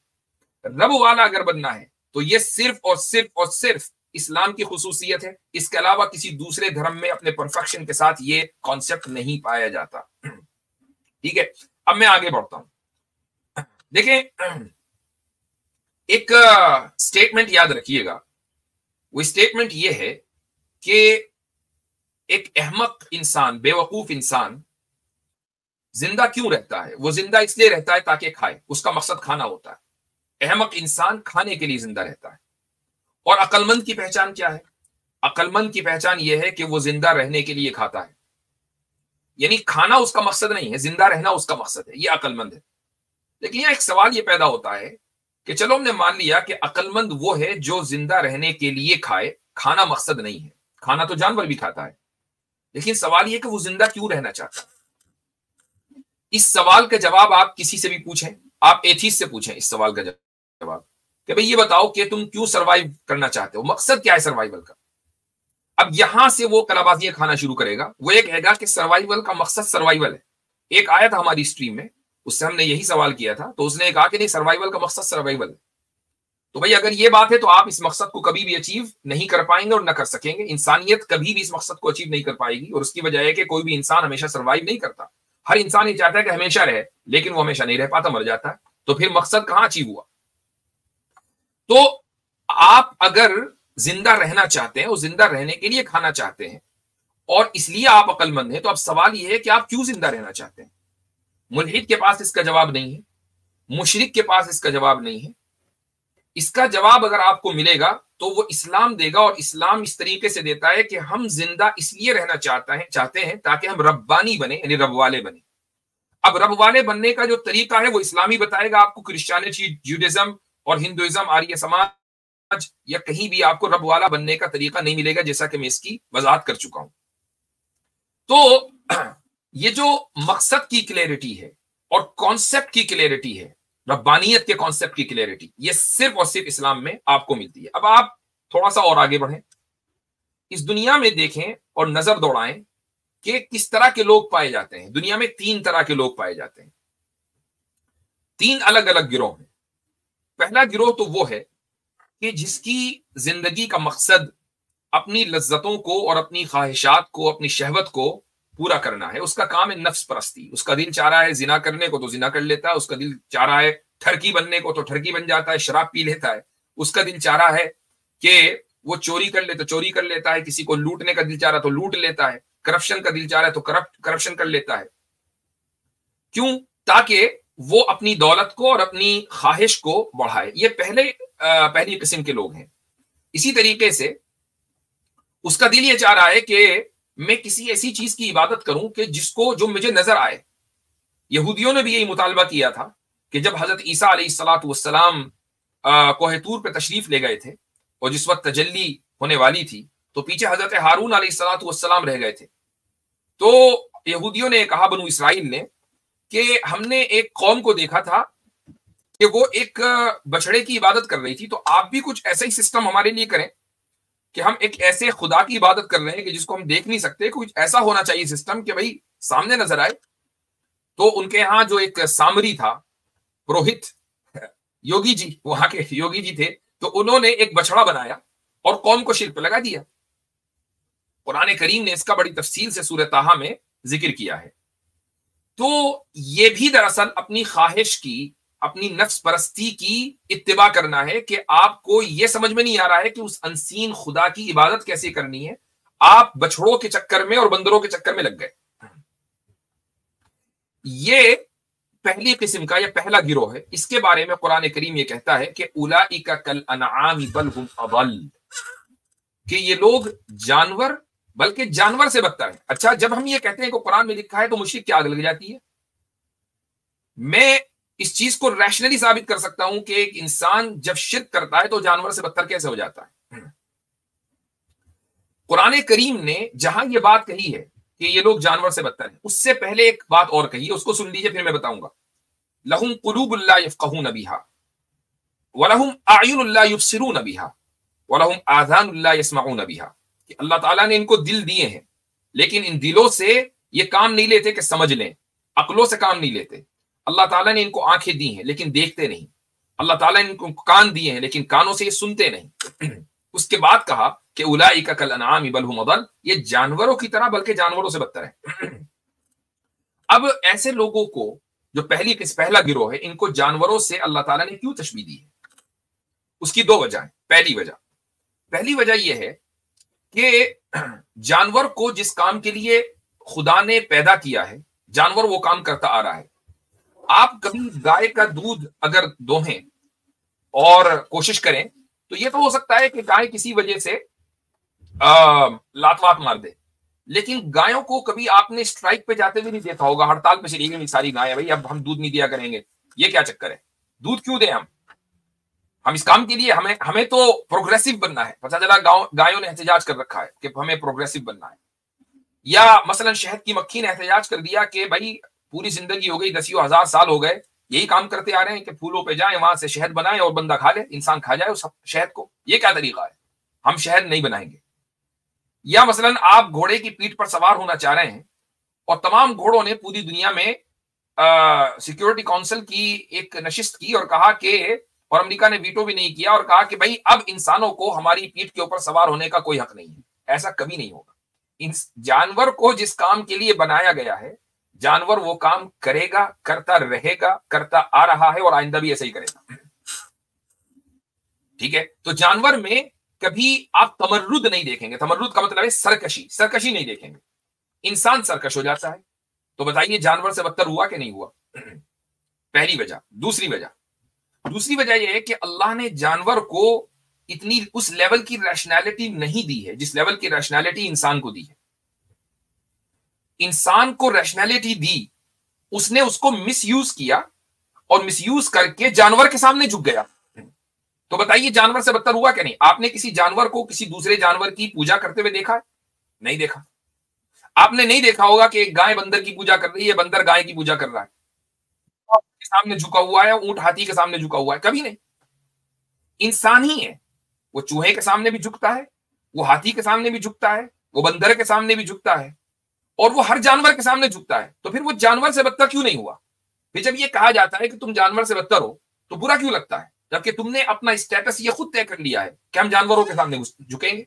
Speaker 1: رب والا اگر بننا ہے تو یہ صرف اور صرف اور صرف اسلام کی خصوصیت ہے. اس کے علاوہ کسی دوسرے دھرم میں اپنے پرفیکشن کے ساتھ یہ کانسیپٹ نہیں پایا جاتا. ٹھیک ہے، اب میں آگے بڑھتا ہوں. دیکھیں، ایک سٹیٹمنٹ یاد رکھیے گا. وہ سٹیٹمنٹ یہ ہے کہ ایک احمق انسان، بے وقوف انسان زندہ کیوں رہتا ہے؟ وہ زندہ اس لیے رہتا ہے تاکہ کھائے، اس کا مقصد کھانا ہوتا ہے. احمق انسان کھانے کے لیے زندہ رہتا ہے. اور عقل مند کی پہچان کیا ہے؟ عقل مند کی پہچان یہ ہے کہ وہ زندہ رہنے کے لیے کھاتا ہے. یعنی کھانا اس کا مقصد نہیں ہے، زندہ رہنا اس کا مقصد ہے. یہ عقل مند ہے. لیکن یہاں ایک سوال یہ پیدا ہوتا ہے کہ چلو ہم نے مان لیا کہ عقل مند وہ ہے جو زندہ رہنے کے لیے کھائے، کھانا مقصد نہیں ہے. کھانا تو جانور بھی کھاتا ہے، لیکن سوال یہ کہ وہ زندہ کیوں رہنا چاہتا ہے. اس سوال کا جواب آپ کسی سے بھی پوچھیں، آپ ایتھیسٹ سے پوچھیں اس سوال کا جواب کہ بھئی یہ بتاؤ کہ تم کیوں سروائیو کرنا چاہتے ہو، مقصد کیا ہے سروائیول کا. اب یہاں سے وہ کلابازیاں کھانا شروع کرے گا. وہ یہ کہے گا کہ سروائیول کا مقصد سروائیول ہے. ایک آیا تھا ہماری اسٹریم میں، اس سے ہم نے یہی سوال کیا تھا، تو اس نے کہا کہ نہیں، سروائیول کا مقصد سروائیول ہے. تو بھئی اگر یہ بات ہے تو آپ اس مقصد کو کبھی بھی اچیو نہیں کر پائیں گے اور نہ کر سکیں گے. انسانیت کبھی بھی اس مقصد کو اچیو نہیں کر پائے گی، اور اس کی وجہ ہے کہ کوئی بھی انسان ہمیشہ سروائیو نہیں کرتا. ہر انسان یہ چاہتا ہے کہ ہمیشہ رہے، لیکن وہ ہمیشہ نہیں رہ پاتا، مر جاتا ہے. تو پھر مقصد کہاں اچیو ہوا؟ تو آپ اگر زندہ رہنا چاہتے ہیں اور زندہ رہنے کے لیے کھانا چاہتے ہیں اور اس لیے آپ عقل مند ہیں، تو اب سوال یہ ہے کہ آپ کیوں زندہ رہنا چاہتے ہیں. ملحد کے پاس اس کا جواب نہیں ہے، مشرک کے پاس اس کا جواب نہیں ہے. اس کا جواب اگر آپ کو ملے گا تو وہ اسلام دے گا، اور اسلام اس طریقے سے دیتا ہے کہ ہم زندہ اس لیے رہنا چاہتے ہیں تاکہ ہم ربانی بنے، یعنی رب والے بنے. اب رب والے بننے کا جو طریقہ ہے وہ اسلامی بتائے گا آپ کو. کرسچینٹی، جیوڈزم اور ہندوازم، آریہ سماج یا کہیں بھی آپ کو رب والا بننے کا طریقہ نہیں ملے گا، جیسا کہ میں اس کی وضاحت کر چکا ہوں. تو یہ جو مقصد کی کلیئرٹی ہے اور کانسیپٹ کی کلیئرٹی ہے، ربانیت کے کانسیپٹ کی کلیئرٹی، یہ صرف اور صرف اسلام میں آپ کو ملتی ہے. اب آپ تھوڑا سا اور آگے بڑھیں، اس دنیا میں دیکھیں اور نظر دوڑائیں کہ کس طرح کے لوگ پائے جاتے ہیں. دنیا میں 3 طرح کے لوگ پائے جاتے ہیں، 3 الگ الگ گروہ ہیں. پہلا گروہ تو وہ ہے کہ جس کی زندگی کا مقصد اپنی لذتوں کو اور اپنی خواہشات کو، اپنی شہوت کو پورا کرنا ہے. اس کا کام ہے نفس پرستی. اس کا دل چاہ رہا ہے زنا کرنے کو تو زنا کر لیتا ہے، اس کا دل چاہ رہا ہے ٹھرکی بننے کو تو ٹھرکی بن جاتا ہے، شراب پی لیتا ہے. اس کا دل چاہ رہا ہے کہ وہ چوری کر لے تو چوری کر لیتا ہے، کسی کو لوٹنے کا دل چاہ رہا ہے تو لوٹ لیتا ہے، کرپشن کا دل چاہ رہا ہے تو کرپشن کر لیتا ہے. کیوں؟ تاکہ وہ اپنی دولت کو اور اپنی خواہش کو بڑھائے. یہ پہلی قسم کے لوگ ہیں. اسی طریقے سے اس کا دل یہ چاہ رہا ہے کہ میں کسی ایسی چیز کی عبادت کروں کہ جو مجھے نظر آئے. یہودیوں نے بھی یہی مطالبہ کیا تھا کہ جب حضرت عیسیٰ علیہ الصلاۃ والسلام کوہ طور پہ تشریف لے گئے تھے اور جس وقت تجلی ہونے والی تھی تو پیچھے حضرت ہارون علیہ الصلاۃ والسلام رہ گئے تھے. تو یہودیوں نے کہا، بنو اسرائیل نے، کہ ہم نے ایک قوم کو دیکھا تھا کہ وہ ایک بچڑے کی عبادت کر رہی تھی، تو آپ بھی کچھ ایسا ہی سسٹم ہمارے لیے کریں کہ ہم ایک ایسے خدا کی عبادت کر رہے ہیں کہ جس کو ہم دیکھ نہیں سکتے. کچھ ایسا ہونا چاہیے سسٹم کہ بھائی سامنے نظر آئے. تو ان کے ہاں جو ایک سامری تھا، پروہت یوگی جی، وہاں کے یوگی جی تھے، تو انہوں نے ایک بچڑا بنایا اور قوم کو شرک پہ لگا دیا. قرآن کریم نے اس کا بڑی تفصیل سے سورہ طٰہٰ میں ذکر کیا ہے. تو یہ بھی دراصل اپنی خواہش کی، اپنی نفس پرستی کی اتباع کرنا ہے کہ آپ کو یہ سمجھ میں نہیں آ رہا ہے کہ اس انسین خدا کی عبادت کیسے کرنی ہے. آپ بچڑوں کے چکر میں اور بندروں کے چکر میں لگ گئے. یہ پہلی قسم کا، یہ پہلا گروہ ہے. اس کے بارے میں قرآن کریم یہ کہتا ہے کہ اولئک کالانعام بل هم اضل، کہ یہ لوگ جانور، بلکہ جانور سے بدتر ہیں. اچھا، جب ہم یہ کہتے ہیں کہ قرآن میں لکھا ہے تو مشرک کیا آگ لگ جاتی ہے؟ میں اس چیز کو ریشنلی ثابت کر سکتا ہوں کہ ایک انسان جب شرک کرتا ہے تو جانور سے بدتر کیسے ہو جاتا ہے. قرآن کریم نے جہاں یہ بات کہی ہے کہ یہ لوگ جانور سے بدتر ہیں، اس سے پہلے ایک بات اور کہی ہے، اس کو سن لیجئے پھر میں بتاؤں گا. لہم قلوب لا یفقہون بہا ولہم اعین لا یبصرون بہا ولہم آذان لا یسمعون بہا، کہ اللہ تعالیٰ نے ان کو دل دیے ہیں لیکن ان دلوں سے یہ کام نہیں لیتے کہ سمجھ لیں، عقلوں سے کام نہیں لیتے. اللہ تعالیٰ نے ان کو آنکھیں دی ہیں لیکن دیکھتے نہیں. اللہ تعالیٰ نے ان کو کان دیے ہیں لیکن کانوں سے یہ سنتے نہیں. اس کے بعد کہا کہ اولئک کالانعام بل هم اضل، یہ جانوروں کی طرح بلکہ جانوروں سے بدتر ہے. اب ایسے لوگوں کو جو پہلا گروہ ہے، ان کو جانوروں سے اللہ تعالیٰ نے کیوں تشبیہ دی ہے؟ اس کی دو وجہ ہیں. پہلی وجہ یہ ہے کہ جانور کو جس کام کے لیے خدا نے پیدا کیا ہے، جانور وہ کام کرتا آ رہا ہے. آپ کبھی گائے کا دودھ اگر دوہیں اور کوشش کریں تو یہ تو ہو سکتا ہے کہ گائے کسی وجہ سے لات وات مار دے، لیکن گایوں کو کبھی آپ نے اسٹرائک پہ جاتے ہوئے نہیں دیکھا ہوگا، ہڑتال پہ چلی گئی ساری گائیں، بھائی اب ہم دودھ نہیں دیا کریں گے. یہ کیا چکر ہے؟ دودھ کیوں دیں ہم اس کام کے لیے؟ ہمیں تو پروگریسو بننا ہے. پتہ چلا گایوں نے احتجاج کر رکھا ہے کہ ہمیں پروگریسو بننا ہے. یا مثلا شہد کی مکھی نے احتجاج کر دیا کہ بھائی پوری زندگی ہو گئی، 10,000 سال ہو گئے یہی کام کرتے آ رہے ہیں کہ پھولوں پہ جائیں، وہاں سے شہد بنائیں اور بندہ کھا لے، انسان کھا جائے اس شہد کو. یہ کیا طریقہ ہے؟ ہم شہد نہیں بنائیں گے. یا مثلا آپ گھوڑے کی پیٹھ پر سوار ہونا چاہ رہے ہیں اور تمام گھوڑوں نے پوری دنیا میں سیکیورٹی کونسل کی ایک نشست کی اور کہا کہ، اور امریکہ نے ویٹو بھی نہیں کیا اور کہا کہ بھائی اب انسانوں کو ہماری پیٹھ کے اوپر سوار ہونے کا کوئی حق نہیں ہے. ایسا کبھی نہیں ہوگا. جانور کو جس کام کے لیے بنایا گیا ہے، جانور وہ کام کرے گا، کرتا رہے گا، کرتا آ رہا ہے اور آئندہ بھی ایسا ہی کرے گا. ٹھیک ہے؟ تو جانور میں کبھی آپ تمرد نہیں دیکھیں گے. تمرد کا مطلب ہے سرکشی نہیں دیکھیں گے. انسان سرکش ہو جاتا ہے. تو بتائیے جانور سے بدتر ہوا کہ نہیں ہوا؟ پہلی وجہ. دوسری وجہ یہ ہے کہ اللہ نے جانور کو اتنی اس لیول کی ریشنالٹی نہیں دی ہے جس لیول کی ریشنالٹی انسان کو دی ہے. انسان کو ریشنالٹی دی، اس نے اس کو مس یوز کیا اور مس یوز کر کے جانور کے سامنے جھک گیا. تو بتائیے جانور سے بدتر ہوا کہ نہیں؟ آپ نے کسی جانور کو کسی دوسرے جانور کی پوجا کرتے ہوئے دیکھا ہے؟ نہیں دیکھا. آپ نے نہیں دیکھا ہوگا کہ ایک گائے بندر کی پوجا کر رہی ہے، بندر گائے کی پوجا کر رہا ہے، کے سامنے جھکا ہوا ہے، اونٹ ہاتھی کے سامنے جھکا ہوا ہے. کبھی نہیں. انسان ہی ہے، وہ چوہے کے سامنے بھی جھکتا ہے، وہ ہاتھی کے سامنے بھی جھکتا ہے، وہ بندر کے سامنے بھی جھکتا ہے، اور وہ ہر جانور کے سامنے جھکتا ہے. تو پھر وہ جانور سے بدتر کیوں نہیں ہوا؟ پھر جب یہ کہا جاتا ہے کہ تم جانور سے بدتر ہو تو برا کیوں لگتا ہے؟ جبکہ تم نے اپنا اسٹیٹس یہ خود طے کر لیا ہے کہ ہم جانوروں کے سامنے جھکیں گے.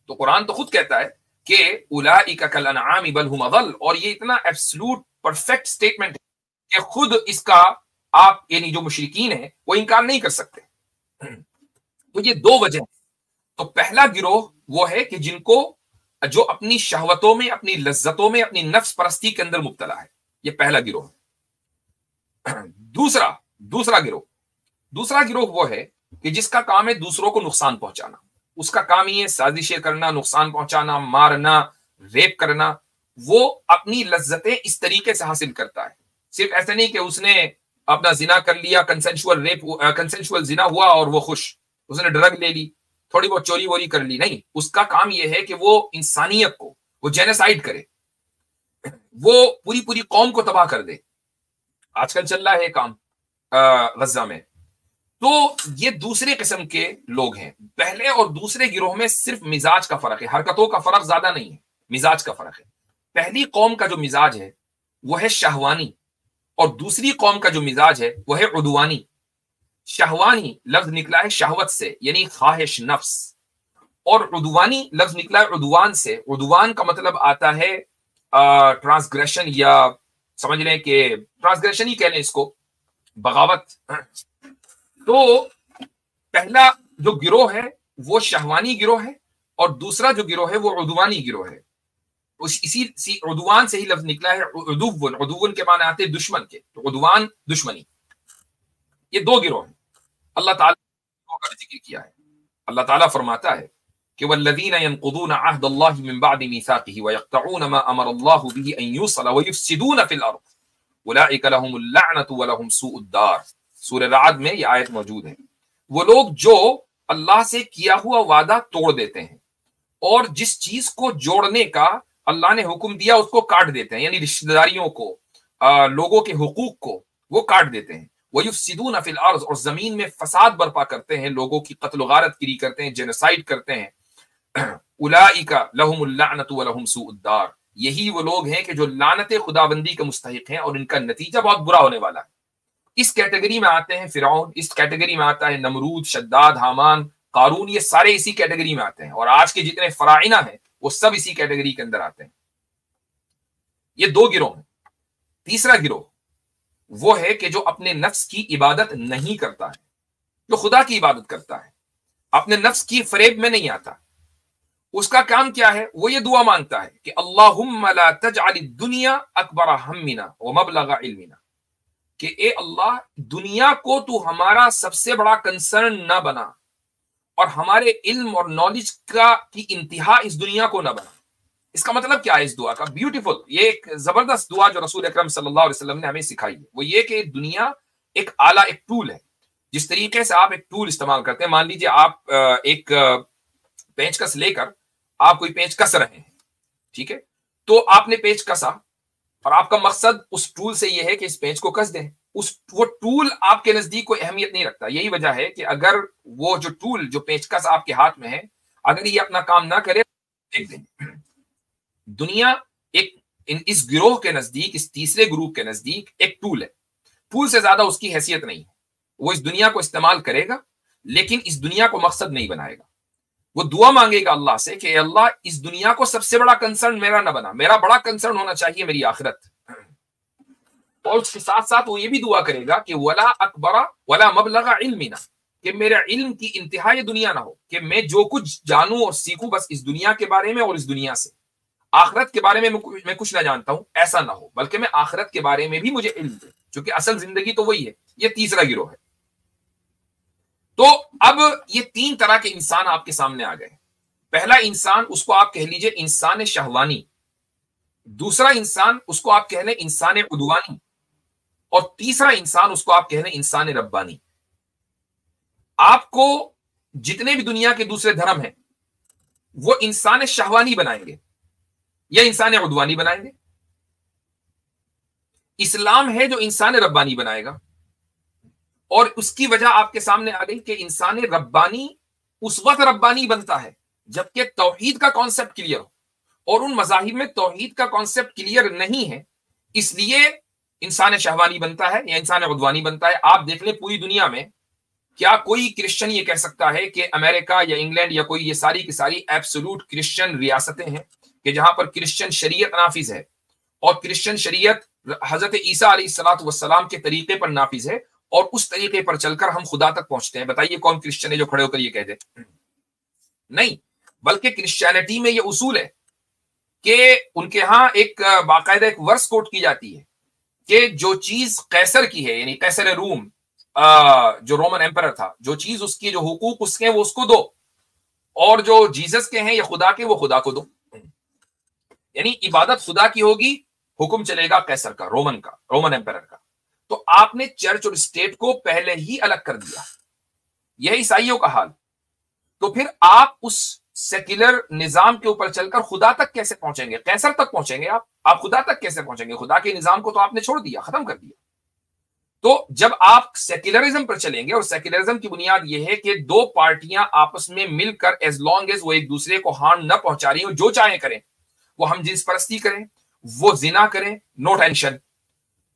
Speaker 1: تو قرآن تو خود کہتا ہے کہ اولئک کالانعام بل هم اضل، اور یہ اتنا ایبسلوٹ پرفیکٹ سٹیٹمنٹ ہے کہ خود اس کا آپ یعنی جو مشرکین ہیں وہ انکار نہیں کر سکتے. تو یہ دو وجہ ہیں. تو پہلا گروہ وہ ہے کہ جن کو جو اپنی شہوتوں میں، اپنی لذتوں میں، اپنی نفس پرستی کے اندر مبتلا ہے، یہ پہلا گروہ ہے. دوسرا گروہ وہ ہے کہ جس کا کام ہے دوسروں کو نقصان پہنچانا. اس کا کام یہ ہے سازشیں کرنا، نقصان پہنچانا، مارنا، ریپ کرنا. وہ اپنی لذتیں اس طریقے سے حاصل کرتا ہے. صرف ایسا نہیں کہ اس نے اپنا زنا کر لیا، کنسنشول زنا ہوا اور وہ خوش، اس نے ڈرگ لے لی، تھوڑی بہت چوری ووری کر لی. نہیں، اس کا کام یہ ہے کہ وہ انسانیت کو وہ جینیسائیڈ کرے، وہ پوری قوم کو تباہ کر دے. آج کل چل رہا ہے کام غزہ میں. تو یہ دوسرے قسم کے لوگ ہیں. پہلے اور دوسرے گروہ میں صرف مزاج کا فرق ہے، حرکتوں کا فرق زیادہ نہیں ہے، مزاج کا فرق ہے. پہلی قوم کا جو مزاج ہے وہ ہے شہوانی، اور دوسری قوم کا جو مزاج ہے وہ ہے عدوانی. شہوانی لفظ نکلا ہے شہوت سے، یعنی خواہش نفس، اور عدوانی لفظ نکلا ہے عدوان سے. عدوان کا مطلب آتا ہے ٹرانسگریشن، یا سمجھ لیں کہ ٹرانسگریشن ہی کہہ لیں اس کو، بغاوت. تو پہلا جو گروہ ہے وہ شہوانی گروہ ہے، اور دوسرا جو گروہ ہے وہ عدوانی گروہ ہے. اسی عدوان سے ہی لفظ نکلا ہے عدوون. عدوون کے معنی آتے ہیں دشمن کے، تو عدوان دشمنی. یہ دو گروہ ہیں. اللہ تعالیٰ کا ذکر کیا ہے. اللہ تعالیٰ فرماتا ہے کہ والذین ينقضون عهد الله من بعد ميثاقه ويقطعون ما امر الله به ان يوصل ويفسدون في الارض اولئک لهم اللعنة ولهم سوء الدار. سورہ رعد میں یہ آیت موجود ہے. وہ لوگ جو اللہ سے کیا ہوا وعدہ توڑ دیتے ہیں، اور جس چیز کو جوڑنے کا اللہ نے حکم دیا اس کو کاٹ دیتے ہیں، یعنی رشتہ داریوں کو، لوگوں کے حقوق کو وہ کاٹ دیتے ہیں. وَيُفْسِدُونَ فِي الْأَرْضِ، اور زمین میں فساد برپا کرتے ہیں، لوگوں کی قتل و غارت گری کرتے ہیں، جینوسائیڈ کرتے ہیں. اولئک لهم اللعنۃ ولهم سوء الدار. یہی وہ لوگ ہیں کہ جو لعنت خداوندی کے مستحق ہیں، اور ان کا نتیجہ بہت برا ہونے والا ہے. اس کیٹیگری میں آتے ہیں فرعون، اس کیٹیگری میں آتا ہے نمرود، شداد، حامان، قارون. یہ سارے اسی کیٹیگری میں آتے ہیں، اور آج کے جتنے فراعنہ ہیں وہ سب اسی کیٹیگری کے اندر آتے ہیں. یہ دو گروہ ہیں. تیسرا گروہ وہ ہے کہ جو اپنے نفس کی عبادت نہیں کرتا ہے، جو خدا کی عبادت کرتا ہے، اپنے نفس کی فریب میں نہیں آتا. اس کا کام کیا ہے؟ وہ یہ دعا مانگتا ہے کہ اللہم لا تجعل الدنیا اکبر ہمنا ومبلغ علمنا، کہ اے اللہ دنیا کو تو ہمارا سب سے بڑا کنسرن نہ بنا، اور ہمارے علم اور نالج کی انتہا اس دنیا کو نہ بنا. اس کا مطلب کیا ہے اس دعا کا؟ بیوٹیفل، یہ ایک زبردست دعا جو رسول اکرم صلی اللہ علیہ وسلم نے ہمیں سکھائی ہے. وہ یہ کہ دنیا ایک آلہ، ایک ٹول ہے. جس طریقے سے آپ ایک ٹول استعمال کرتے ہیں، مان لیجیے آپ ایک پینچ کس لے کر آپ کوئی پینچ کس رہے ہیں، ٹھیک ہے؟ تو آپ نے پینچ کسا، اور آپ کا مقصد اس ٹول سے یہ ہے کہ اس پینچ کو کس دیں. وہ ٹول آپ کے نزدیک کوئی اہمیت نہیں رکھتا. یہی وجہ ہے کہ اگر وہ جو ٹول، جو پینچ کس آپ کے ہاتھ میں ہے، اگر یہ اپنا کام نہ کرے پھینک دیں. دنیا ایک اس گروہ کے نزدیک، اس تیسرے گروپ کے نزدیک ایک ٹول ہے. ٹول سے زیادہ اس کی حیثیت نہیں ہے. وہ اس دنیا کو استعمال کرے گا، لیکن اس دنیا کو مقصد نہیں بنائے گا. وہ دعا مانگے گا اللہ سے کہ اے اللہ اس دنیا کو سب سے بڑا کنسرن میرا نہ بنا، میرا بڑا کنسرن ہونا چاہیے میری آخرت. اور اس کے ساتھ ساتھ وہ یہ بھی دعا کرے گا کہ ولا اکبر ولا مبلغ علمنا، کہ میرے علم کی انتہا یہ دنیا نہ ہو، کہ میں جو کچھ جانوں اور سیکھوں بس اس دنیا کے بارے میں اور اس دنیا سے، آخرت کے بارے میں میں کچھ نہ جانتا ہوں، ایسا نہ ہو، بلکہ میں آخرت کے بارے میں بھی مجھے علم دے، چونکہ اصل زندگی تو وہی ہے. یہ تیسرا گروہ ہے. تو اب یہ تین طرح کے انسان آپ کے سامنے آ گئے. پہلا انسان، اس کو آپ کہہ لیجئے انسان شہوانی. دوسرا انسان، اس کو آپ کہہ لیں انسان عدوانی. اور تیسرا انسان، اس کو آپ کہہ لیں انسان ربانی. آپ کو جتنے بھی دنیا کے دوسرے دھرم ہیں وہ انسان شہوانی بنائیں گے یا انسان عدوانی بنائیں گے. اسلام ہے جو انسان ربانی بنائے گا. اور اس کی وجہ آپ کے سامنے آ گئی کہ انسان ربانی اس وقت ربانی بنتا ہے جبکہ توحید کا کانسیپٹ کلیئر ہو، اور ان مذاہب میں توحید کا کانسیپٹ کلیئر نہیں ہے، اس لیے انسان شہوانی بنتا ہے یا انسان عدوانی بنتا ہے. آپ دیکھ لیں پوری دنیا میں کیا کوئی کرسچن یہ کہہ سکتا ہے کہ امریکہ یا انگلینڈ یا کوئی یہ ساری کی ساری ایبسولوٹ کرسچن ریاستیں ہیں کہ جہاں پر کرسچن شریعت نافذ ہے اور کرسچن شریعت حضرت عیسیٰ علیہ الصلوۃ والسلام کے طریقے پر نافذ ہے اور اس طریقے پر چل کر ہم خدا تک پہنچتے ہیں؟ بتائیے کون کرسچن ہے جو کھڑے ہو کر یہ کہہ دے؟ نہیں، بلکہ کرسچینٹی میں یہ اصول ہے کہ ان کے ہاں ایک باقاعدہ ایک ورس کوٹ کی جاتی ہے کہ جو چیز قیصر کی ہے، یعنی قیصر روم جو رومن ایمپرر تھا، جو چیز اس کی جو حقوق اس کے وہ اس کو دو، اور جو جیزس کے ہیں یا خدا کے وہ خدا کو دو. یعنی عبادت خدا کی ہوگی، حکم چلے گا قیصر کا، رومن ایمپرر کا. تو آپ نے چرچ اور اسٹیٹ کو پہلے ہی الگ کر دیا. یہ عیسائیوں کا حال. تو پھر آپ اس سیکولر نظام کے اوپر چل کر خدا تک کیسے پہنچیں گے؟ قیصر تک پہنچیں گے آپ خدا تک کیسے پہنچیں گے؟ خدا کے نظام کو تو آپ نے چھوڑ دیا، ختم کر دیا. تو جب آپ سیکولرزم پر چلیں گے، اور سیکولرزم کی بنیاد یہ ہے کہ دو پارٹیاں آپس میں مل کر ایز لانگ ایز وہ ایک دوسرے کو ہارم نہ پہنچا رہی ہوں، جو چاہیں کریں، وہ ہم جنس پرستی کریں، وہ زنا کریں، نو ٹینشن،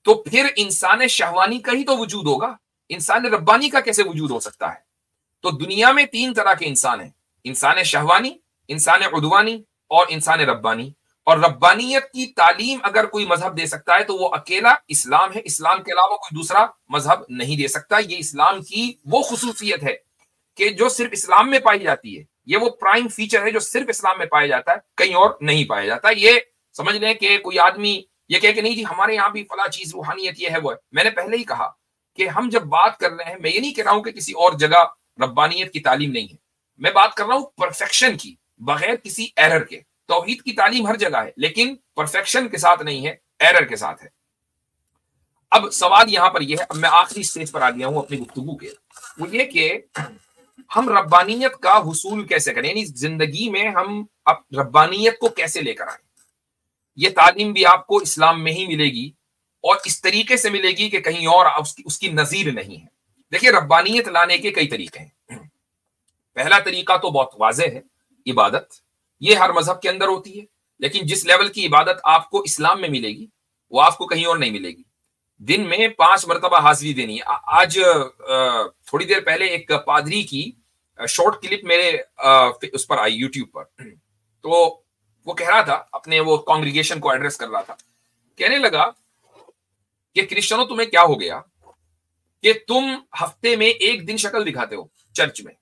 Speaker 1: تو پھر انسان شہوانی کا ہی تو وجود ہوگا. انسان ربانی کا کیسے وجود ہو سکتا ہے؟ تو دنیا میں تین طرح کے انسان ہیں: انسان شہوانی، انسان عدوانی اور انسان ربانی. اور ربانیت کی تعلیم اگر کوئی مذہب دے سکتا ہے تو وہ اکیلا اسلام ہے. اسلام کے علاوہ کوئی دوسرا مذہب نہیں دے سکتا. یہ اسلام کی وہ خصوصیت ہے کہ جو صرف اسلام میں پائی جاتی ہے. یہ وہ پرائم فیچر ہے جو صرف اسلام میں پایا جاتا ہے، کہیں اور نہیں پایا جاتا. یہ سمجھ لیں کہ کوئی آدمی یہ کہے کہ نہیں جی ہمارے یہاں بھی فلاں چیز روحانیت یہ ہے وہ ہے. میں نے پہلے ہی کہا کہ ہم جب بات کر رہے ہیں، میں یہ نہیں کہہ رہا ہوں کہ کسی اور جگہ ربانیت کی تعلیم نہیں ہے. میں بات کر رہا ہوں پرفیکشن کی، بغیر کسی ایرر کے. توحید کی تعلیم ہر جگہ ہے، لیکن پرفیکشن کے ساتھ نہیں ہے، ایرر کے ساتھ ہے. اب سوال یہاں پر یہ ہے، اب میں آخری سٹیج پر آ گیا ہوں اپنی گفتگو کے، وہ یہ کہ ہم ربانیت کا حصول کیسے کریں، یعنی زندگی میں ہم اب ربانیت کو کیسے لے کر آئیں. یہ تعلیم بھی آپ کو اسلام میں ہی ملے گی، اور اس طریقے سے ملے گی کہ کہیں اور اس کی نظیر نہیں ہے. دیکھیے، ربانیت لانے کے کئی طریقے ہیں. پہلا طریقہ تو بہت واضح ہے، عبادت. یہ ہر مذہب کے اندر ہوتی ہے، لیکن جس لیول کی عبادت آپ کو اسلام میں ملے گی وہ آپ کو کہیں اور نہیں ملے گی. دن میں 5 مرتبہ حاضری دینی ہے. آج تھوڑی دیر پہلے ایک پادری کی شارٹ کلپ میرے اس پر آئی یوٹیوب پر. تو وہ کہہ رہا تھا، اپنے وہ کانگریگیشن کو ایڈریس کر رہا تھا، کہنے لگا کہ کرسچنوں تمہیں کیا ہو گیا کہ تم ہفتے میں ایک دن شکل دکھاتے ہو چرچ میں.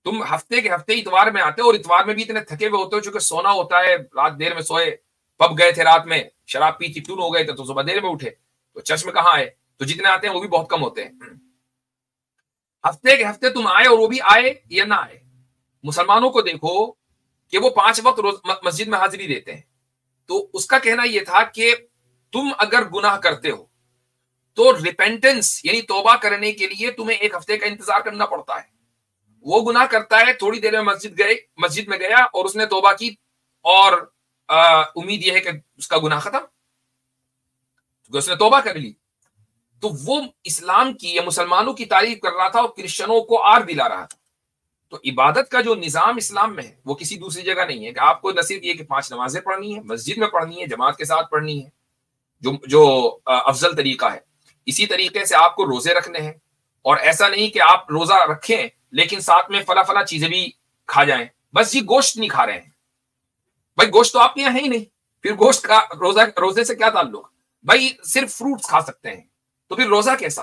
Speaker 1: تم ہفتے کے ہفتے اتوار میں آتے ہو، اور اتوار میں بھی اتنے تھکے ہوئے ہوتے ہو چونکہ سونا ہوتا ہے، رات دیر میں سوئے، پب گئے تھے رات میں، شراب پی ٹون ہو گئے تھے تو صبح دیر میں اٹھے، تو چرچ میں کہاں آئے؟ تو جتنے آتے ہیں وہ بھی بہت کم ہوتے ہیں. ہفتے کے ہفتے تم آئے، اور وہ بھی آئے یا نہ آئے. مسلمانوں کو دیکھو کہ وہ 5 وقت روز مسجد میں حاضری دیتے ہیں. تو اس کا کہنا یہ تھا کہ تم اگر گناہ کرتے ہو تو ریپینٹنس یعنی توبہ کرنے کے لیے تمہیں 1 ہفتے کا انتظار کرنا پڑتا ہے. وہ گناہ کرتا ہے، تھوڑی دیر میں مسجد میں گیا اور اس نے توبہ کی، اور امید یہ ہے کہ اس کا گناہ ختم، کیونکہ اس نے توبہ کر لی. تو وہ اسلام کی یا مسلمانوں کی تعریف کر رہا تھا اور کرسچنوں کو آر دلا رہا تھا. تو عبادت کا جو نظام اسلام میں ہے وہ کسی دوسری جگہ نہیں ہے کہ آپ کو نہ صرف یہ کہ 5 نمازیں پڑھنی ہے، مسجد میں پڑھنی ہے، جماعت کے ساتھ پڑھنی ہے، جو افضل طریقہ ہے. اسی طریقے سے آپ کو روزے رکھنے ہیں، اور ایسا نہیں کہ آپ روزہ رکھیں لیکن ساتھ میں فلا چیزیں بھی کھا جائیں. بس یہ گوشت نہیں کھا رہے ہیں. بھائی گوشت تو آپ کے یہاں ہے ہی نہیں، پھر گوشت کا روزے سے کیا تعلق؟ بھائی صرف فروٹس کھا سکتے ہیں، تو پھر روزہ کیسا؟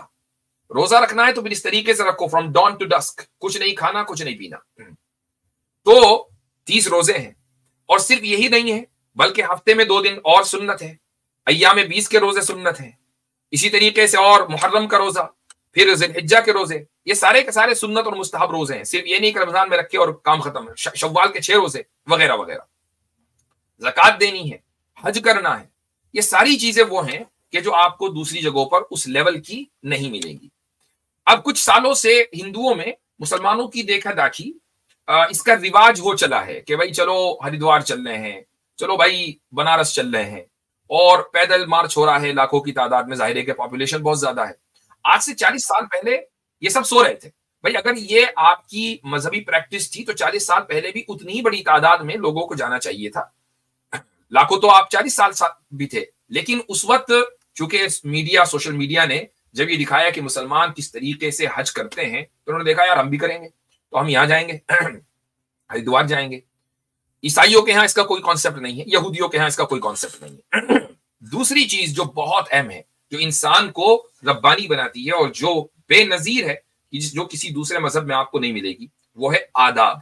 Speaker 1: روزہ رکھنا ہے تو پھر اس طریقے سے رکھو، فرام ڈان ٹو ڈسک، کچھ نہیں کھانا، کچھ نہیں پینا. تو 30 روزے ہیں، اور صرف یہی نہیں ہے بلکہ ہفتے میں 2 دن اور سنت ہے، ایام 20 کے روزے سنت ہیں. اسی طریقے سے اور محرم کا روزہ، پھر ذی الحجہ کے روزے، یہ سارے کے سارے سنت اور مستحب روزے ہیں. صرف یہ نہیں کہ رمضان میں رکھے اور کام ختم ہے. شوال کے 6 روزے وغیرہ وغیرہ. زکوٰۃ دینی ہے، حج کرنا ہے. یہ ساری چیزیں وہ ہیں کہ جو آپ کو دوسری جگہوں پر اس لیول کی نہیں ملیں گی. اب کچھ سالوں سے ہندوؤں میں مسلمانوں کی دیکھا داکھی اس کا رواج ہو چلا ہے کہ بھائی چلو ہریدوار چل رہے ہیں، چلو بھائی بنارس چل رہے ہیں، اور پیدل مارچ ہو رہا ہے لاکھوں کی تعداد میں. ظاہر ہے کہ پاپولیشن بہت زیادہ ہے. آج سے 40 سال پہلے یہ سب سو رہے تھے. بھائی اگر یہ آپ کی مذہبی پریکٹس تھی تو 40 سال پہلے بھی اتنی ہی بڑی تعداد میں لوگوں کو جانا چاہیے تھا. لاکھوں تو آپ 40 سال بھی تھے، لیکن اس وقت چونکہ میڈیا، سوشل میڈیا نے جب یہ دکھایا کہ مسلمان کس طریقے سے حج کرتے ہیں تو انہوں نے دیکھا یار ہم بھی کریں گے، تو ہم یہاں جائیں گے، ہریدوار جائیں گے۔ عیسائیوں کے ہاں اس کا کوئی کانسیپٹ نہیں ہے، یہودیوں کے ہاں اس کا کوئی کانسیپٹ نہیں ہے۔ دوسری چیز جو بہت اہم ہے، جو انسان کو ربانی بناتی ہے اور جو بے نظیر ہے، جو کسی دوسرے مذہب میں آپ کو نہیں ملے گی، وہ ہے آداب۔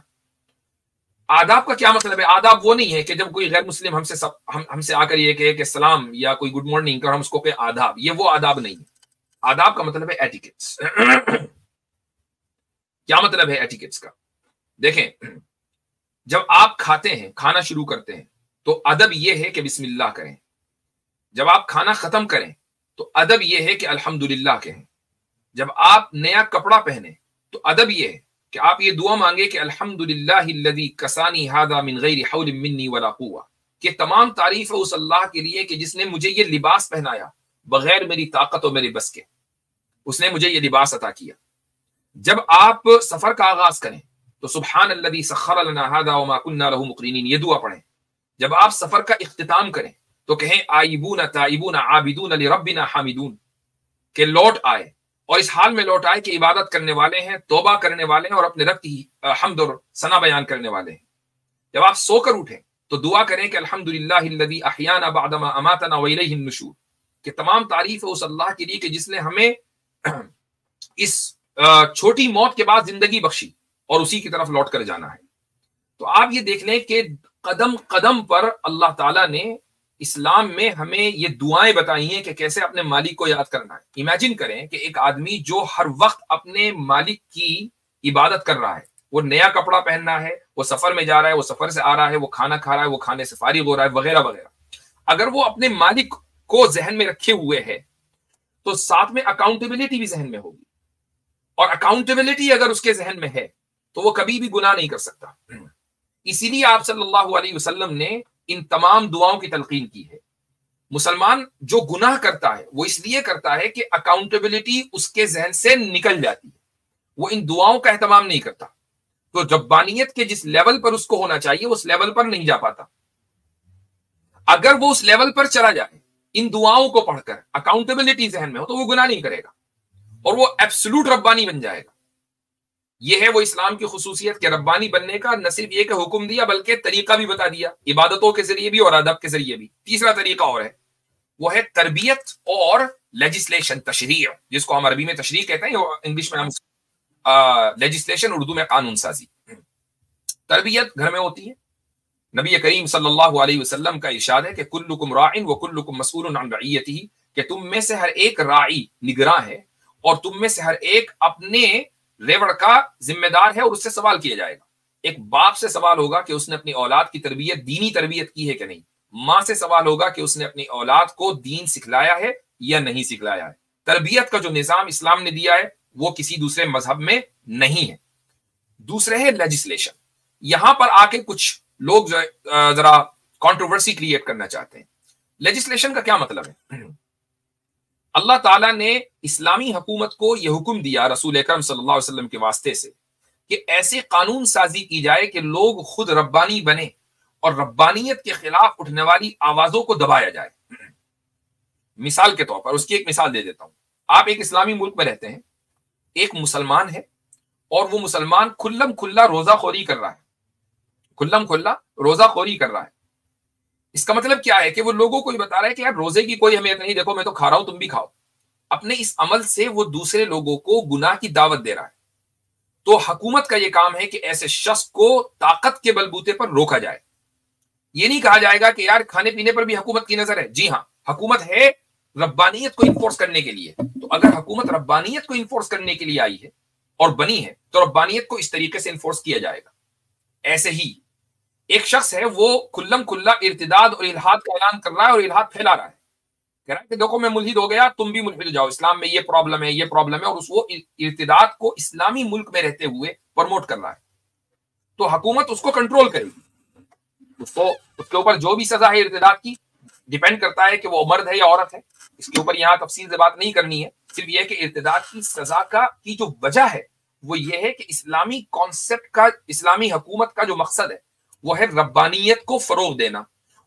Speaker 1: آداب کا کیا مطلب ہے؟ آداب وہ نہیں ہے کہ جب کوئی غیر مسلم ہم سے آ کر یہ کہے کہ سلام یا کوئی گڈ مارننگ کر، ہم اس کو کہ آداب، یہ وہ آداب نہیں ہے۔ آداب کا مطلب ہے ایٹیکٹس۔ کیا مطلب ہے ایٹیکٹس کا؟ دیکھیں، جب آپ کھاتے ہیں، کھانا شروع کرتے ہیں، تو ادب یہ ہے کہ بسم اللہ کریں۔ جب آپ کھانا ختم کریں تو ادب یہ ہے کہ الحمدللہ کہیں۔ جب آپ نیا کپڑا پہنیں تو ادب یہ ہے کہ آپ یہ دعا مانگے کہ الحمدللہ الذی کسانی ھذا من غیر حول منی ولا قوہ، کہ تمام تعریف ہے اس اللہ کے لیے کہ جس نے مجھے یہ لباس پہنایا بغیر میری طاقت و میرے بس کے، اس نے مجھے یہ لباس عطا کیا۔ جب آپ سفر کا آغاز کریں تو سبحان الذی سخر لنا ھذا وما كنا له مقرنین، یہ دعا پڑھیں۔ جب آپ سفر کا اختتام کریں تو کہیں آئبون تائبون عابدون لربنا حامدون، کہ لوٹ آئے اور اس حال میں لوٹ آئے کہ عبادت کرنے والے ہیں، توبہ کرنے والے ہیں اور اپنے رب کی حمد اور ثنا بیان کرنے والے ہیں۔ جب آپ سو کر اٹھیں تو دعا کریں کہ الحمدللہ الذی احیانا بعدما اماتنا والیہ النشور، کہ تمام تعریف ہے اس اللہ کے لیے کہ جس نے ہمیں اس چھوٹی موت کے بعد زندگی بخشی اور اسی کی طرف لوٹ کر جانا ہے۔ تو آپ یہ دیکھ لیں کہ قدم قدم پر اللہ تعالیٰ نے اسلام میں ہمیں یہ دعائیں بتائی ہیں کہ کیسے اپنے مالک کو یاد کرنا ہے۔ امیجن کریں کہ ایک آدمی جو ہر وقت اپنے مالک کی عبادت کر رہا ہے، وہ نیا کپڑا پہننا ہے، وہ سفر میں جا رہا ہے، وہ سفر سے آ رہا ہے، وہ کھانا کھا رہا ہے، وہ کھانے سے فارغ ہو رہا ہے، وغیرہ وغیرہ۔ اگر وہ اپنے مالک کو ذہن میں رکھے ہوئے ہے تو ساتھ میں اکاؤنٹیبلٹی بھی ذہن میں ہوگی، اور اکاؤنٹیبلٹی اگر اس کے ذہن میں ہے تو وہ کبھی بھی گناہ نہیں کر سکتا۔ اسی لیے آپ صلی اللہ علیہ وسلم نے ان تمام دعاؤں کی تلقین کی ہے۔ مسلمان جو گناہ کرتا ہے وہ اس لیے کرتا ہے کہ اکاؤنٹیبلٹی اس کے ذہن سے نکل جاتی ہے، وہ ان دعاؤں کا اہتمام نہیں کرتا، تو ربانیت کے جس لیول پر اس کو ہونا چاہیے اس لیول پر نہیں جا پاتا۔ اگر وہ اس لیول پر چلا جائے ان دعاؤں کو پڑھ کر، اکاؤنٹیبلٹی ذہن میں ہو، تو وہ گناہ نہیں کرے گا اور وہ ایبسولوٹ ربانی بن جائے گا۔ یہ ہے وہ اسلام کی خصوصیت کہ ربانی بننے کا نہ صرف یہ کہ حکم دیا بلکہ طریقہ بھی بتا دیا، عبادتوں کے ذریعے بھی اور ادب کے ذریعے بھی۔ تیسرا طریقہ اور ہے، وہ ہے تربیت اور لیجسلیشن، تشریع، جس کو ہم عربی میں تشریع کہتے ہیں، انگلش میں ہم لیجسلیشن، اردو میں قانون سازی۔ تربیت گھر میں ہوتی ہے۔ نبی کریم صلی اللہ علیہ وسلم کا ارشاد ہے کہ کلکم راع وکلکم مسئول عن رعیتہ، کہ تم میں سے ہر ایک راعی، نگراں ہے، اور تم میں سے ہر ایک اپنے ریوڑ کا ذمہ دار ہے اور اس سے سوال کیا جائے گا۔ ایک باپ سے سوال ہوگا کہ اس نے اپنی اولاد کی تربیت، دینی تربیت کی ہے کہ نہیں۔ ماں سے سوال ہوگا کہ اس نے اپنی اولاد کو دین سکھلایا ہے یا نہیں سکھلایا ہے۔ تربیت کا جو نظام اسلام نے دیا ہے وہ کسی دوسرے مذہب میں نہیں ہے۔ دوسرے ہے لیجسلیشن۔ یہاں پر آ کے کچھ لوگ ذرا کانٹروورسی کریٹ کرنا چاہتے ہیں۔ لیجسلیشن کا کیا مطلب ہے؟ اللہ تعالیٰ نے اسلامی حکومت کو یہ حکم دیا رسول اکرم صلی اللہ علیہ وسلم کے واسطے سے کہ ایسے قانون سازی کی جائے کہ لوگ خود ربانی بنے اور ربانیت کے خلاف اٹھنے والی آوازوں کو دبایا جائے۔ مثال کے طور پر اس کی ایک مثال دے دیتا ہوں۔ آپ ایک اسلامی ملک میں رہتے ہیں، ایک مسلمان ہے اور وہ مسلمان کھلم کھلا روزہ خوری کر رہا ہے، کھلم کھلا روزہ خوری کر رہا ہے۔ اس کا مطلب کیا ہے کہ وہ لوگوں کو یہ بتا رہا ہے کہ یار روزے کی کوئی اہمیت نہیں، دیکھو میں تو کھا رہا ہوں، تم بھی کھاؤ۔ اپنے اس عمل سے وہ دوسرے لوگوں کو گناہ کی دعوت دے رہا ہے۔ تو حکومت کا یہ کام ہے کہ ایسے شخص کو طاقت کے بلبوتے پر روکا جائے۔ یہ نہیں کہا جائے گا کہ یار کھانے پینے پر بھی حکومت کی نظر ہے۔ جی ہاں، حکومت ہے ربانیت کو انفورس کرنے کے لیے۔ تو اگر حکومت ربانیت کو انفورس کرنے کے لیے آئی ہے اور بنی ہے تو ربانیت کو اس طریقے سے انفورس کیا جائے گا۔ ایسے ہی ایک شخص ہے، وہ کھلم کھلا ارتداد اور الحاد کا اعلان کر رہا ہے اور الحاد پھیلا رہا ہے، کہہ رہا ہے کہ دیکھو میں ملحد ہو گیا، تم بھی ملحد ہو جاؤ، اسلام میں یہ پرابلم ہے، یہ پرابلم ہے، اور وہ ارتداد کو اسلامی ملک میں رہتے ہوئے پروموٹ کر رہا ہے۔ تو حکومت اس کو کنٹرول کرے گی، اس کے اوپر جو بھی سزا ہے ارتداد کی ڈیپینڈ کرتا ہے کہ وہ مرد ہے یا عورت ہے۔ اس کے اوپر یہاں تفصیل سے بات نہیں کرنی ہے، صرف یہ ہے کہ ارتداد کی سزا کی جو وجہ ہے وہ یہ ہے کہ اسلامی کانسیپٹ کا، اسلامی حکومت کا جو مقصد ہے وہ ہے ربانیت کو فروغ دینا۔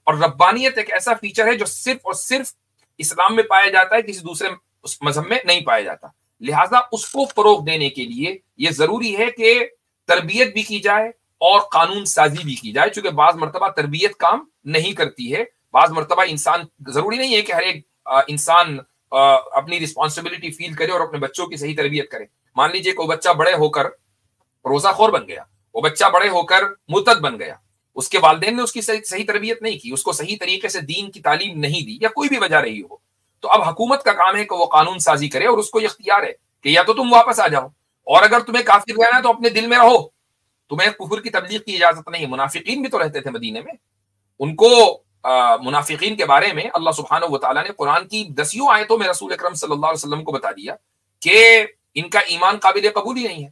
Speaker 1: اور ربانیت ایک ایسا فیچر ہے جو صرف اور صرف اسلام میں پایا جاتا ہے، کسی دوسرے اس مذہب میں نہیں پایا جاتا. لہٰذا اس کو فروغ دینے کے لیے یہ ضروری ہے کہ تربیت بھی کی جائے اور قانون سازی بھی کی جائے، چونکہ بعض مرتبہ تربیت کام نہیں کرتی ہے. بعض مرتبہ انسان، ضروری نہیں ہے کہ ہر ایک انسان اپنی رسپانسبلٹی فیل کرے اور اپنے بچوں کی صحیح تربیت کرے. مان لیجیے کوئی بچہ بڑے ہو کر روزہ خور بن گیا، وہ بچہ بڑے ہو کر مرتد بن گیا، اس کے والدین نے اس کی صحیح تربیت نہیں کی، اس کو صحیح طریقے سے دین کی تعلیم نہیں دی، یا کوئی بھی وجہ رہی ہو، تو اب حکومت کا کام ہے کہ وہ قانون سازی کرے، اور اس کو یہ اختیار ہے کہ یا تو تم واپس آ جاؤ، اور اگر تمہیں کافر رہنا ہے تو اپنے دل میں رہو، تمہیں کفر کی تبلیغ کی اجازت نہیں. منافقین بھی تو رہتے تھے مدینے میں، ان کو منافقین کے بارے میں اللہ سبحانہ و تعالیٰ نے قرآن کی 10 آیتوں میں رسول اکرم صلی اللہ علیہ وسلم کو بتا دیا کہ ان کا ایمان قابل قبول ہی نہیں ہے،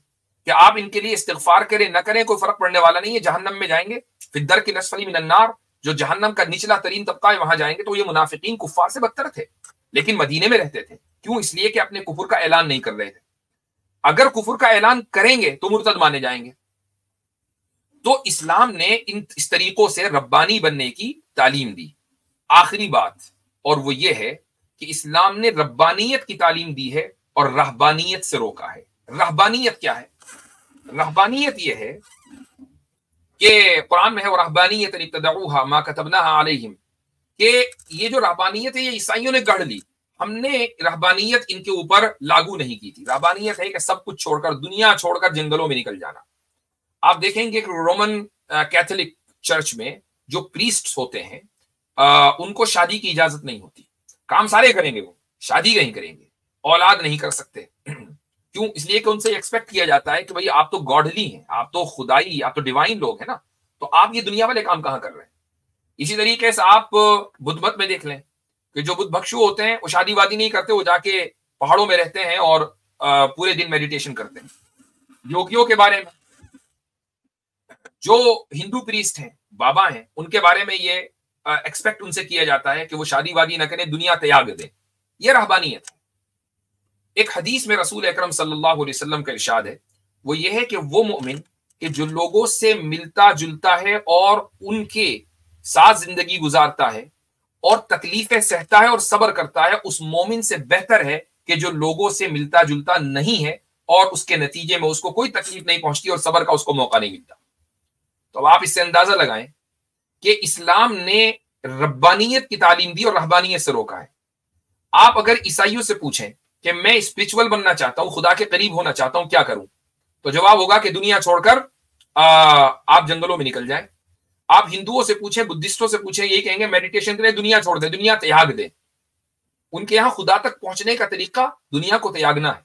Speaker 1: کہ آپ ان کے لیے استغفار کریں نہ کریں کوئی فرق پڑنے والا نہیں ہے، جہنم میں جائیں گے، فی الدرک الاسفل من النار، جو جہنم کا نچلا ترین طبقہ ہے وہاں جائیں گے. تو یہ منافقین کفار سے بدتر تھے، لیکن مدینے میں رہتے تھے. کیوں؟ اس لیے کہ اپنے کفر کا اعلان نہیں کر رہے تھے. اگر کفر کا اعلان کریں گے تو مرتد مانے جائیں گے. تو اسلام نے اس طریقوں سے ربانی بننے کی تعلیم دی. آخری بات اور وہ یہ ہے کہ اسلام نے ربانیت کی تعلیم دی ہے اور رہبانیت سے روکا ہے. رہبانیت کیا ہے؟ رہبانیت یہ ہے کہ قرآن میں ہے وَرَهْبَانِيَّةً ابْتَدَعُوهَا مَا كَتَبْنَاهَا عَلَيْهِمْ، کہ یہ جو رہبانیت ہے یہ عیسائیوں نے گڑھ لی، ہم نے رہبانیت ان کے اوپر لاگو نہیں کی تھی. رہبانیت ہے کہ سب کچھ چھوڑ کر، دنیا چھوڑ کر جنگلوں میں نکل جانا. آپ دیکھیں گے کہ رومن کیتھولک چرچ میں جو پریسٹس ہوتے ہیں ان کو شادی کی اجازت نہیں ہوتی. کام سارے کریں گے، وہ شادی نہیں کریں گے، اولاد نہیں کر سکتے. کیوں؟ اس لیے کہ ان سے ایکسپیکٹ کیا جاتا ہے کہ بھئی آپ تو گاڈلی ہیں، آپ تو خدائی، آپ تو ڈیوائن لوگ ہیں نا، تو آپ یہ دنیا والے کام کہاں کر رہے ہیں. اسی طریقے سے آپ بدھ مت میں دیکھ لیں کہ جو بدھ بھکشو ہوتے ہیں وہ شادی وادی نہیں کرتے، وہ جا کے پہاڑوں میں رہتے ہیں اور پورے دن میڈیٹیشن کرتے ہیں. یوگیوں کے بارے میں، جو ہندو پریسٹ ہیں، بابا ہیں، ان کے بارے میں یہ ایکسپیکٹ ان سے کیا جاتا ہے کہ وہ شادی وادی نہ کریں، دنیا تیاگ دیں. یہ رہبانیت ہے. ایک حدیث میں رسول اکرم صلی اللہ علیہ وسلم کا ارشاد ہے، وہ یہ ہے کہ وہ مومن کہ جو لوگوں سے ملتا جلتا ہے اور ان کے ساتھ زندگی گزارتا ہے اور تکلیفیں سہتا ہے اور صبر کرتا ہے، اس مومن سے بہتر ہے کہ جو لوگوں سے ملتا جلتا نہیں ہے اور اس کے نتیجے میں اس کو کوئی تکلیف نہیں پہنچتی اور صبر کا اس کو موقع نہیں ملتا. تو اب آپ اس سے اندازہ لگائیں کہ اسلام نے ربانیت کی تعلیم دی اور رہبانیت سے روکا ہے. آپ اگر عیسائیوں سے پوچھیں کہ میں اسپرچول بننا چاہتا ہوں، خدا کے قریب ہونا چاہتا ہوں، کیا کروں؟ تو جواب ہوگا کہ دنیا چھوڑ کر آپ جنگلوں میں نکل جائیں. آپ ہندوؤں سے پوچھیں، بدھسٹوں سے پوچھیں، یہی کہیں گے میڈیٹیشن کریں، دنیا چھوڑ دیں، دنیا تیاگ دیں. ان کے یہاں خدا تک پہنچنے کا طریقہ دنیا کو تیاگنا ہے.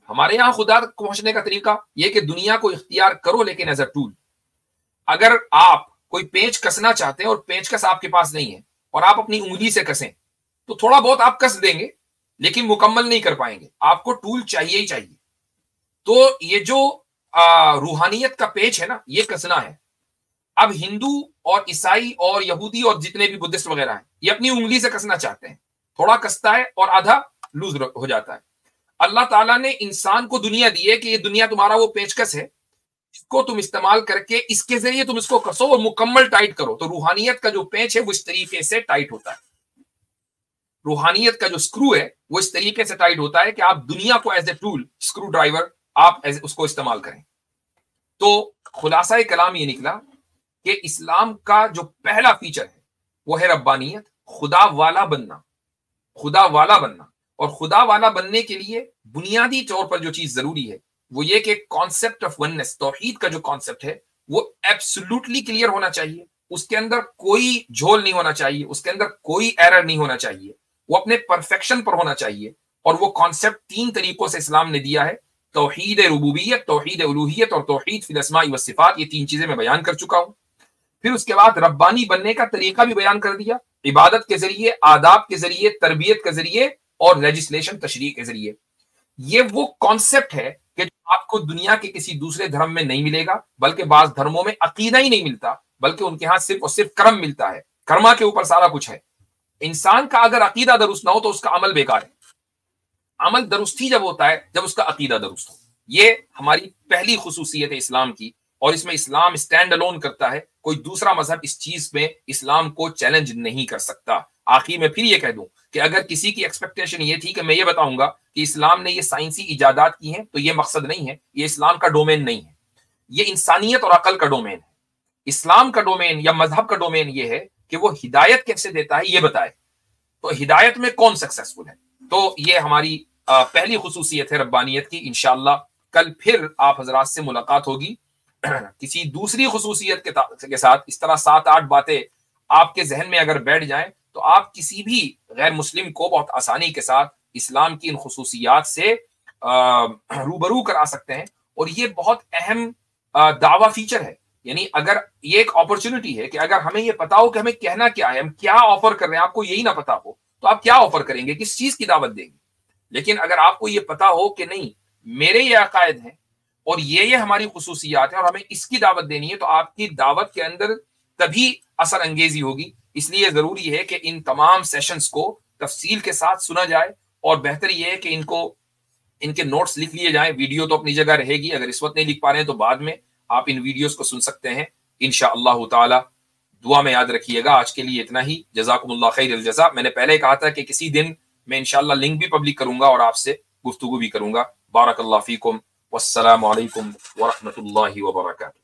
Speaker 1: ہمارے یہاں خدا تک پہنچنے کا طریقہ یہ کہ دنیا کو اختیار کرو لیکن ایز اے ٹول. اگر آپ کوئی پینچ کسنا چاہتے ہیں اور پینچ کس آپ کے پاس نہیں ہے اور آپ اپنی انگلی سے کسیں تو تھوڑا بہت آپ کس دیں گے لیکن مکمل نہیں کر پائیں گے. آپ کو ٹول چاہیے ہی چاہیے. تو یہ جو روحانیت کا پیچ ہے نا، یہ کسنا ہے. اب ہندو اور عیسائی اور یہودی اور جتنے بھی بدھسٹ وغیرہ ہیں، یہ اپنی انگلی سے کسنا چاہتے ہیں، تھوڑا کستا ہے اور آدھا لوز ہو جاتا ہے. اللہ تعالیٰ نے انسان کو دنیا دی ہے کہ یہ دنیا تمہارا وہ پیچکس ہے، اس کو تم استعمال کر کے اس کے ذریعے تم اس کو کسو اور مکمل ٹائٹ کرو. تو روحانیت کا جو پیچ ہے وہ اس طریقے سے ٹائٹ ہوتا ہے. روحانیت کا جو سکرو ہے وہ اس طریقے سے ٹائٹ ہوتا ہے کہ آپ دنیا کو as a tool, screwdriver, آپ اس کو استعمال کریں. تو خلاصہ کلام یہ نکلا کہ اسلام کا جو پہلا فیچر ہے وہ ہے ربانیت، خدا والا بننا. خدا والا بننا، اور خدا والا بننے کے لیے بنیادی طور پر جو چیز ضروری ہے وہ یہ کہ کانسیپٹ آف وننس، توحید کا جو کانسیپٹ ہے وہ ایبسولوٹلی کلیئر ہونا چاہیے. اس کے اندر کوئی جھول نہیں ہونا چاہیے، اس کے اندر کوئی ایرر نہیں ہونا چاہیے، وہ اپنے پرفیکشن پر ہونا چاہیے. اور وہ کانسیپٹ 3 طریقوں سے اسلام نے دیا ہے: توحید ربوبیت، توحید الوہیت اور توحید فی الاسماء والصفات. یہ 3 چیزیں میں بیان کر چکا ہوں. پھر اس کے بعد ربانی بننے کا طریقہ بھی بیان کر دیا، عبادت کے ذریعے، آداب کے ذریعے، تربیت کے ذریعے اور لیجسلیشن، تشریع کے ذریعے. یہ وہ کانسیپٹ ہے کہ آپ کو دنیا کے کسی دوسرے دھرم میں نہیں ملے گا، بلکہ بعض دھرموں میں عقیدہ ہی نہیں ملتا، بلکہ ان کے ہاں صرف اور صرف کرم ملتا ہے. کرما کے اوپر سارا کچھ ہے. انسان کا اگر عقیدہ درست نہ ہو تو اس کا عمل بیکار ہے. عمل درست ہی جب ہوتا ہے جب اس کا عقیدہ درست ہو. یہ ہماری پہلی خصوصیت ہے اسلام کی، اور اس میں اسلام اسٹینڈ الون کرتا ہے، کوئی دوسرا مذہب اس چیز میں اسلام کو چیلنج نہیں کر سکتا۔ آخر میں پھر یہ کہہ دوں کہ اگر کسی کی ایکسپیکٹیشن یہ تھی کہ میں یہ بتاؤں گا کہ اسلام نے یہ سائنسی ایجادات کی ہیں، تو یہ مقصد نہیں ہے، یہ اسلام کا ڈومین نہیں ہے، یہ انسانیت اور عقل کا ڈومین ہے۔ اسلام کا ڈومین یا مذہب کا ڈومین یہ ہے کہ وہ ہدایت کیسے دیتا ہے یہ بتائے، تو ہدایت میں کون سکسیسفل ہے۔ تو یہ ہماری پہلی خصوصیت ہے ربانیت کی۔ انشاءاللہ کل پھر آپ حضرات سے ملاقات ہوگی کسی دوسری خصوصیت کے ساتھ۔ اس طرح 7-8 باتیں آپ کے ذہن میں اگر بیٹھ جائیں تو آپ کسی بھی غیر مسلم کو بہت آسانی کے ساتھ اسلام کی ان خصوصیات سے روبرو کرا سکتے ہیں، اور یہ بہت اہم دعویٰ فیچر ہے۔ یعنی اگر یہ ایک اپرچونٹی ہے کہ اگر ہمیں یہ پتا ہو کہ ہمیں کہنا کیا ہے، ہم کیا آفر کر رہے ہیں، آپ کو یہی نہ پتا ہو تو آپ کیا آفر کریں گے، کس چیز کی دعوت دیں گے۔ لیکن اگر آپ کو یہ پتا ہو کہ نہیں میرے یہ عقائد ہیں اور یہ ہماری خصوصیات ہیں اور ہمیں اس کی دعوت دینی ہے، تو آپ کی دعوت کے اندر تبھی اثر انگیزی ہوگی۔ اس لیے ضروری ہے کہ ان تمام سیشنز کو تفصیل کے ساتھ سنا جائے، اور بہتر یہ ہے کہ ان کے نوٹس لکھ لیے جائیں۔ ویڈیو تو اپنی جگہ رہے گی، اگر اس وقت نہیں لکھ پا رہے ہیں تو بعد میں آپ ان ویڈیوز کو سن سکتے ہیں انشاءاللہ تعالی۔ دعا میں یاد رکھیے گا۔ آج کے لیے اتنا ہی۔ جزاکم اللہ خیر الجزا۔ میں نے پہلے کہا تھا کہ کسی دن میں انشاءاللہ لنک بھی پبلک کروں گا اور آپ سے گفتگو بھی کروں گا۔ بارک اللہ فیکم، والسلام علیکم ورحمۃ اللہ وبرکاتہ۔